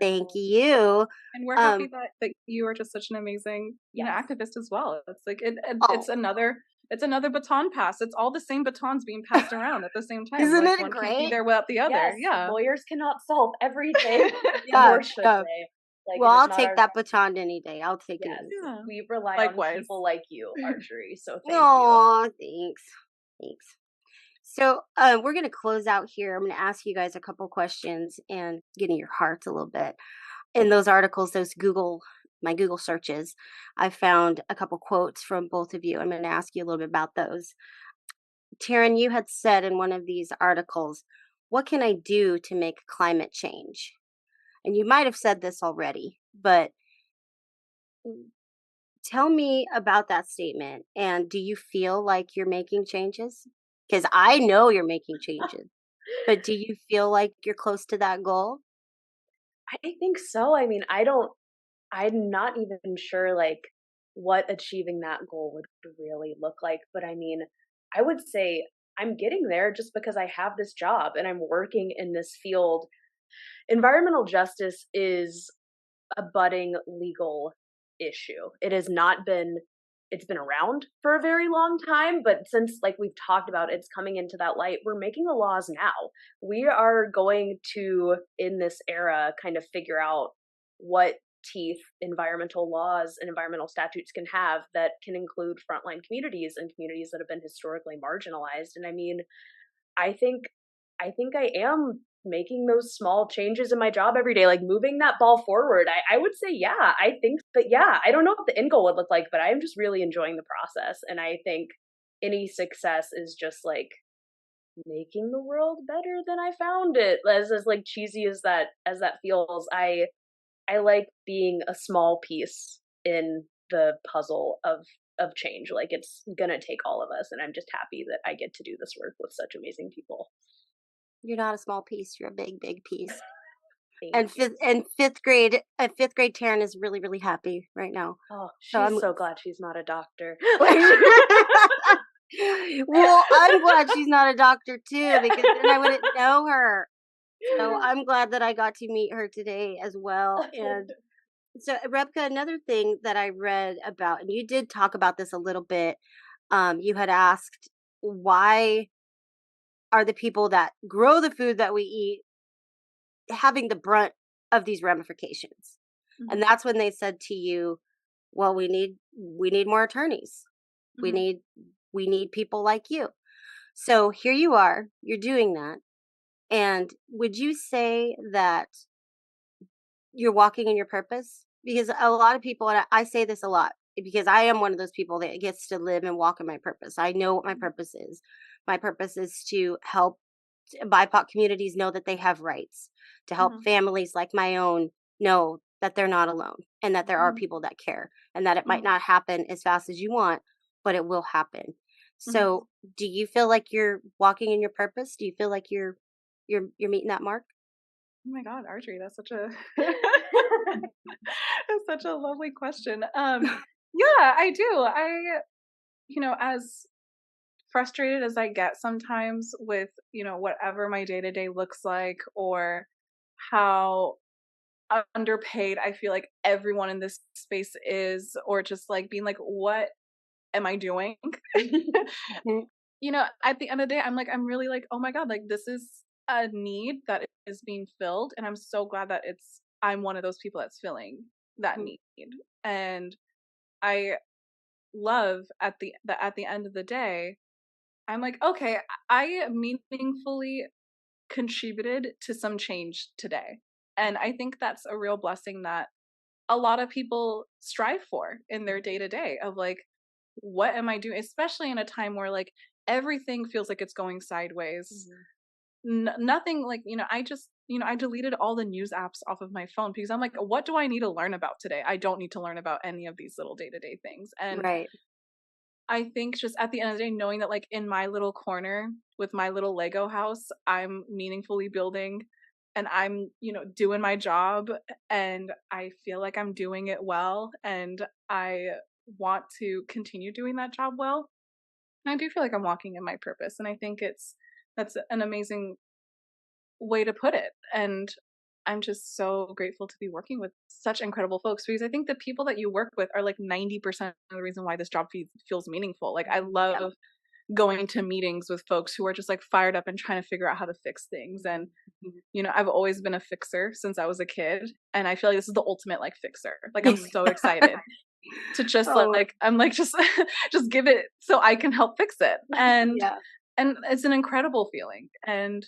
Speaker 2: Thank
Speaker 1: Thank
Speaker 2: you.
Speaker 1: you.
Speaker 3: And we're happy
Speaker 1: Um,
Speaker 3: that you are just such an amazing,
Speaker 2: Yes.
Speaker 3: activist as well. It's like
Speaker 1: oh,
Speaker 3: it's another baton pass. It's all the same batons being passed around at the same time.
Speaker 1: isn't
Speaker 3: Like
Speaker 1: it
Speaker 3: one can't be
Speaker 1: great?
Speaker 3: there without the other.
Speaker 2: Yes,
Speaker 3: Yeah.
Speaker 2: lawyers cannot solve everything,
Speaker 1: Yeah,
Speaker 2: nor should
Speaker 1: yeah.
Speaker 2: they. Like,
Speaker 1: Well,
Speaker 2: it is
Speaker 1: I'll
Speaker 2: not
Speaker 1: take
Speaker 2: our
Speaker 1: that
Speaker 2: job.
Speaker 1: baton any day. I'll take it
Speaker 2: Yes,
Speaker 1: any day.
Speaker 3: Yeah.
Speaker 2: we rely on
Speaker 3: Likewise.
Speaker 2: people like you, Arjorie. So thank you.
Speaker 1: Oh, thanks. Thanks. So we're going to close out here. I'm going to ask you guys a couple questions and get in your hearts a little bit. In those articles, my Google searches, I found a couple quotes from both of you. I'm going to ask you a little bit about those. Teryn, you had said in one of these articles, what can I do to make climate change? And you might have said this already, but tell me about that statement. And do you feel like you're making changes? Because I know you're making changes, but do you feel like you're close to that goal?
Speaker 2: I think so. I mean, I'm not even sure like what achieving that goal would really look like, but I mean, I would say I'm getting there just because I have this job and I'm working in this field. Environmental justice is a budding legal issue. It's been around for a very long time, but since like we've talked about it's coming into that light, we're making the laws now. We are going to in this era kind of figure out what teeth environmental laws and environmental statutes can have that can include frontline communities and communities that have been historically marginalized. And I mean, I think I am making those small changes in my job every day, like moving that ball forward. I would say, yeah, I think, but yeah, I don't know what the end goal would look like, but I'm just really enjoying the process. And I think any success is just like making the world better than I found it. As like cheesy as that feels, I like being a small piece in the puzzle of change. Like it's gonna take all of us, and I'm just happy that I get to do this work with such amazing people.
Speaker 1: You're not a small piece. You're a big, big piece.
Speaker 2: Thank
Speaker 1: And
Speaker 2: you.
Speaker 1: fifth grade Taryn is really, really happy right now.
Speaker 2: Oh,
Speaker 1: So
Speaker 2: she's
Speaker 1: I'm
Speaker 2: so glad she's not a doctor.
Speaker 1: well, I'm glad she's not a doctor too, because then I wouldn't know her. So I'm glad that I got to meet her today as well. And so, Rebecca, another thing that I read about, and you did talk about this a little bit. You had asked why are the people that grow the food that we eat having the brunt of these ramifications? And
Speaker 3: Mhm.
Speaker 1: that's when they said to you, well, we need more attorneys. We
Speaker 3: Mhm.
Speaker 1: need we need people like you. So here you are, you're doing that. And would you say that you're walking in your purpose? Because a lot of people, and I say this a lot, because I am one of those people that gets to live and walk in my purpose. I know what my purpose is. My purpose is to help BIPOC communities know that they have rights, to help
Speaker 3: Mhm.
Speaker 1: families like my own know that they're not alone and that there are
Speaker 3: Mhm.
Speaker 1: people that care, and that it might
Speaker 3: Mhm.
Speaker 1: not happen as fast as you want, but it will happen.
Speaker 3: Mhm.
Speaker 1: So, do you feel like you're walking in your purpose? Do you feel like you're meeting that mark?
Speaker 3: Oh my God, Archery, that's such a that's such a lovely question. Yeah, I do. As frustrated as I get sometimes with, whatever my day-to-day looks like, or how underpaid I feel like everyone in this space is, or just like being like, what am I doing?
Speaker 1: Mhm.
Speaker 3: At the end of the day, I'm really like, oh my God, like this is a need that is being filled. And I'm so glad that I'm one of those people that's filling that
Speaker 1: Mhm.
Speaker 3: need. And I love at the end of the day, I'm like, okay, I meaningfully contributed to some change today. And I think that's a real blessing that a lot of people strive for in their day to day of like, what am I doing? Especially in a time where like everything feels like it's going sideways.
Speaker 1: Mhm.
Speaker 3: Nothing like, I deleted all the news apps off of my phone because I'm like, what do I need to learn about today? I don't need to learn about any of these little day to day things. And
Speaker 1: Right.
Speaker 3: I think just at the end of the day, knowing that like in my little corner with my little Lego house, I'm meaningfully building and I'm, doing my job, and I feel like I'm doing it well, and I want to continue doing that job well. And I do feel like I'm walking in my purpose. And I think that's an amazing way to put it. And I'm just so grateful to be working with such incredible folks, because I think the people that you work with are like 90% of the reason why this job feels meaningful. Like I
Speaker 1: Yeah.
Speaker 3: love going to meetings with folks who are just like fired up and trying to figure out how to fix things. And,
Speaker 1: Mhm.
Speaker 3: I've always been a fixer since I was a kid. And I feel like this is the ultimate like fixer. Like I'm so excited to just
Speaker 1: Oh,
Speaker 3: like, I'm like, just, just give it so I can help fix it.
Speaker 1: yeah.
Speaker 3: And it's an incredible feeling. And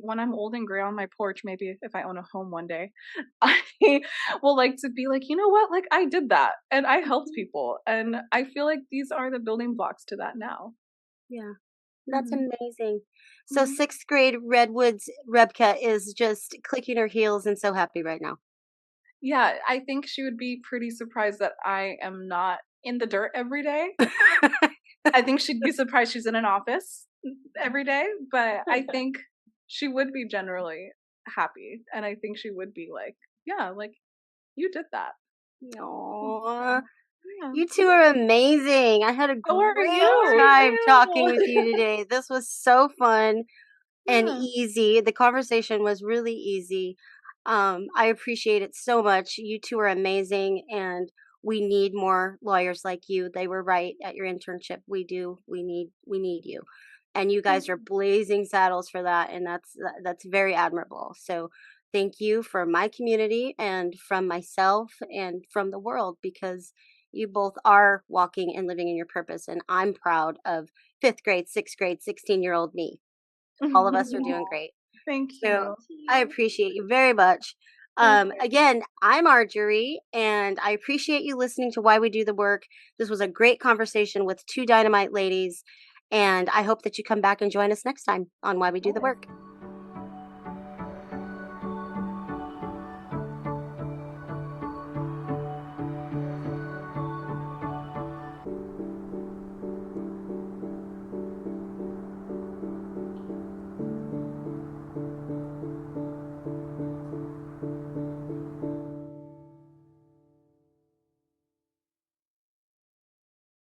Speaker 3: when I'm old and gray on my porch, maybe if I own a home one day, I will like to be like, you know what? Like I did that and I helped
Speaker 1: Mhm.
Speaker 3: people. And I feel like these are the building blocks to that now.
Speaker 1: Yeah. That's
Speaker 3: Hmm.
Speaker 1: amazing. So
Speaker 3: Hmm.
Speaker 1: sixth grade Redwoods Rebecca is just clicking her heels and so happy right now.
Speaker 3: Yeah, I think she would be pretty surprised that I am not in the dirt every day. I think she'd be surprised she's in an office every day, but I think she would be generally happy. And I think she would be like, yeah, like you did that.
Speaker 1: Aw,
Speaker 3: Yeah.
Speaker 1: you two are amazing. I had a
Speaker 3: How are
Speaker 1: great
Speaker 3: you?
Speaker 1: time talking with you today. This was so fun and
Speaker 3: Yeah.
Speaker 1: easy. The conversation was really easy. I appreciate it so much. You two are amazing, and we need more lawyers like you. They were right at your internship. We do. We need you, and you guys are blazing saddles for that, and that's very admirable. So thank you for my community and from myself and from the world, because you both are walking and living in your purpose, and I'm proud of fifth grade, sixth grade, 16-year-old me. All of us are doing
Speaker 3: Aw,
Speaker 1: great.
Speaker 3: thank
Speaker 1: So
Speaker 3: you.
Speaker 1: I appreciate you very much.
Speaker 3: Thank you.
Speaker 1: Again, I'm Arjorie, and I appreciate you listening to Why We Do the Work. This was a great conversation with two dynamite ladies, and I hope that you come back and join us next time on Why We Do the Work.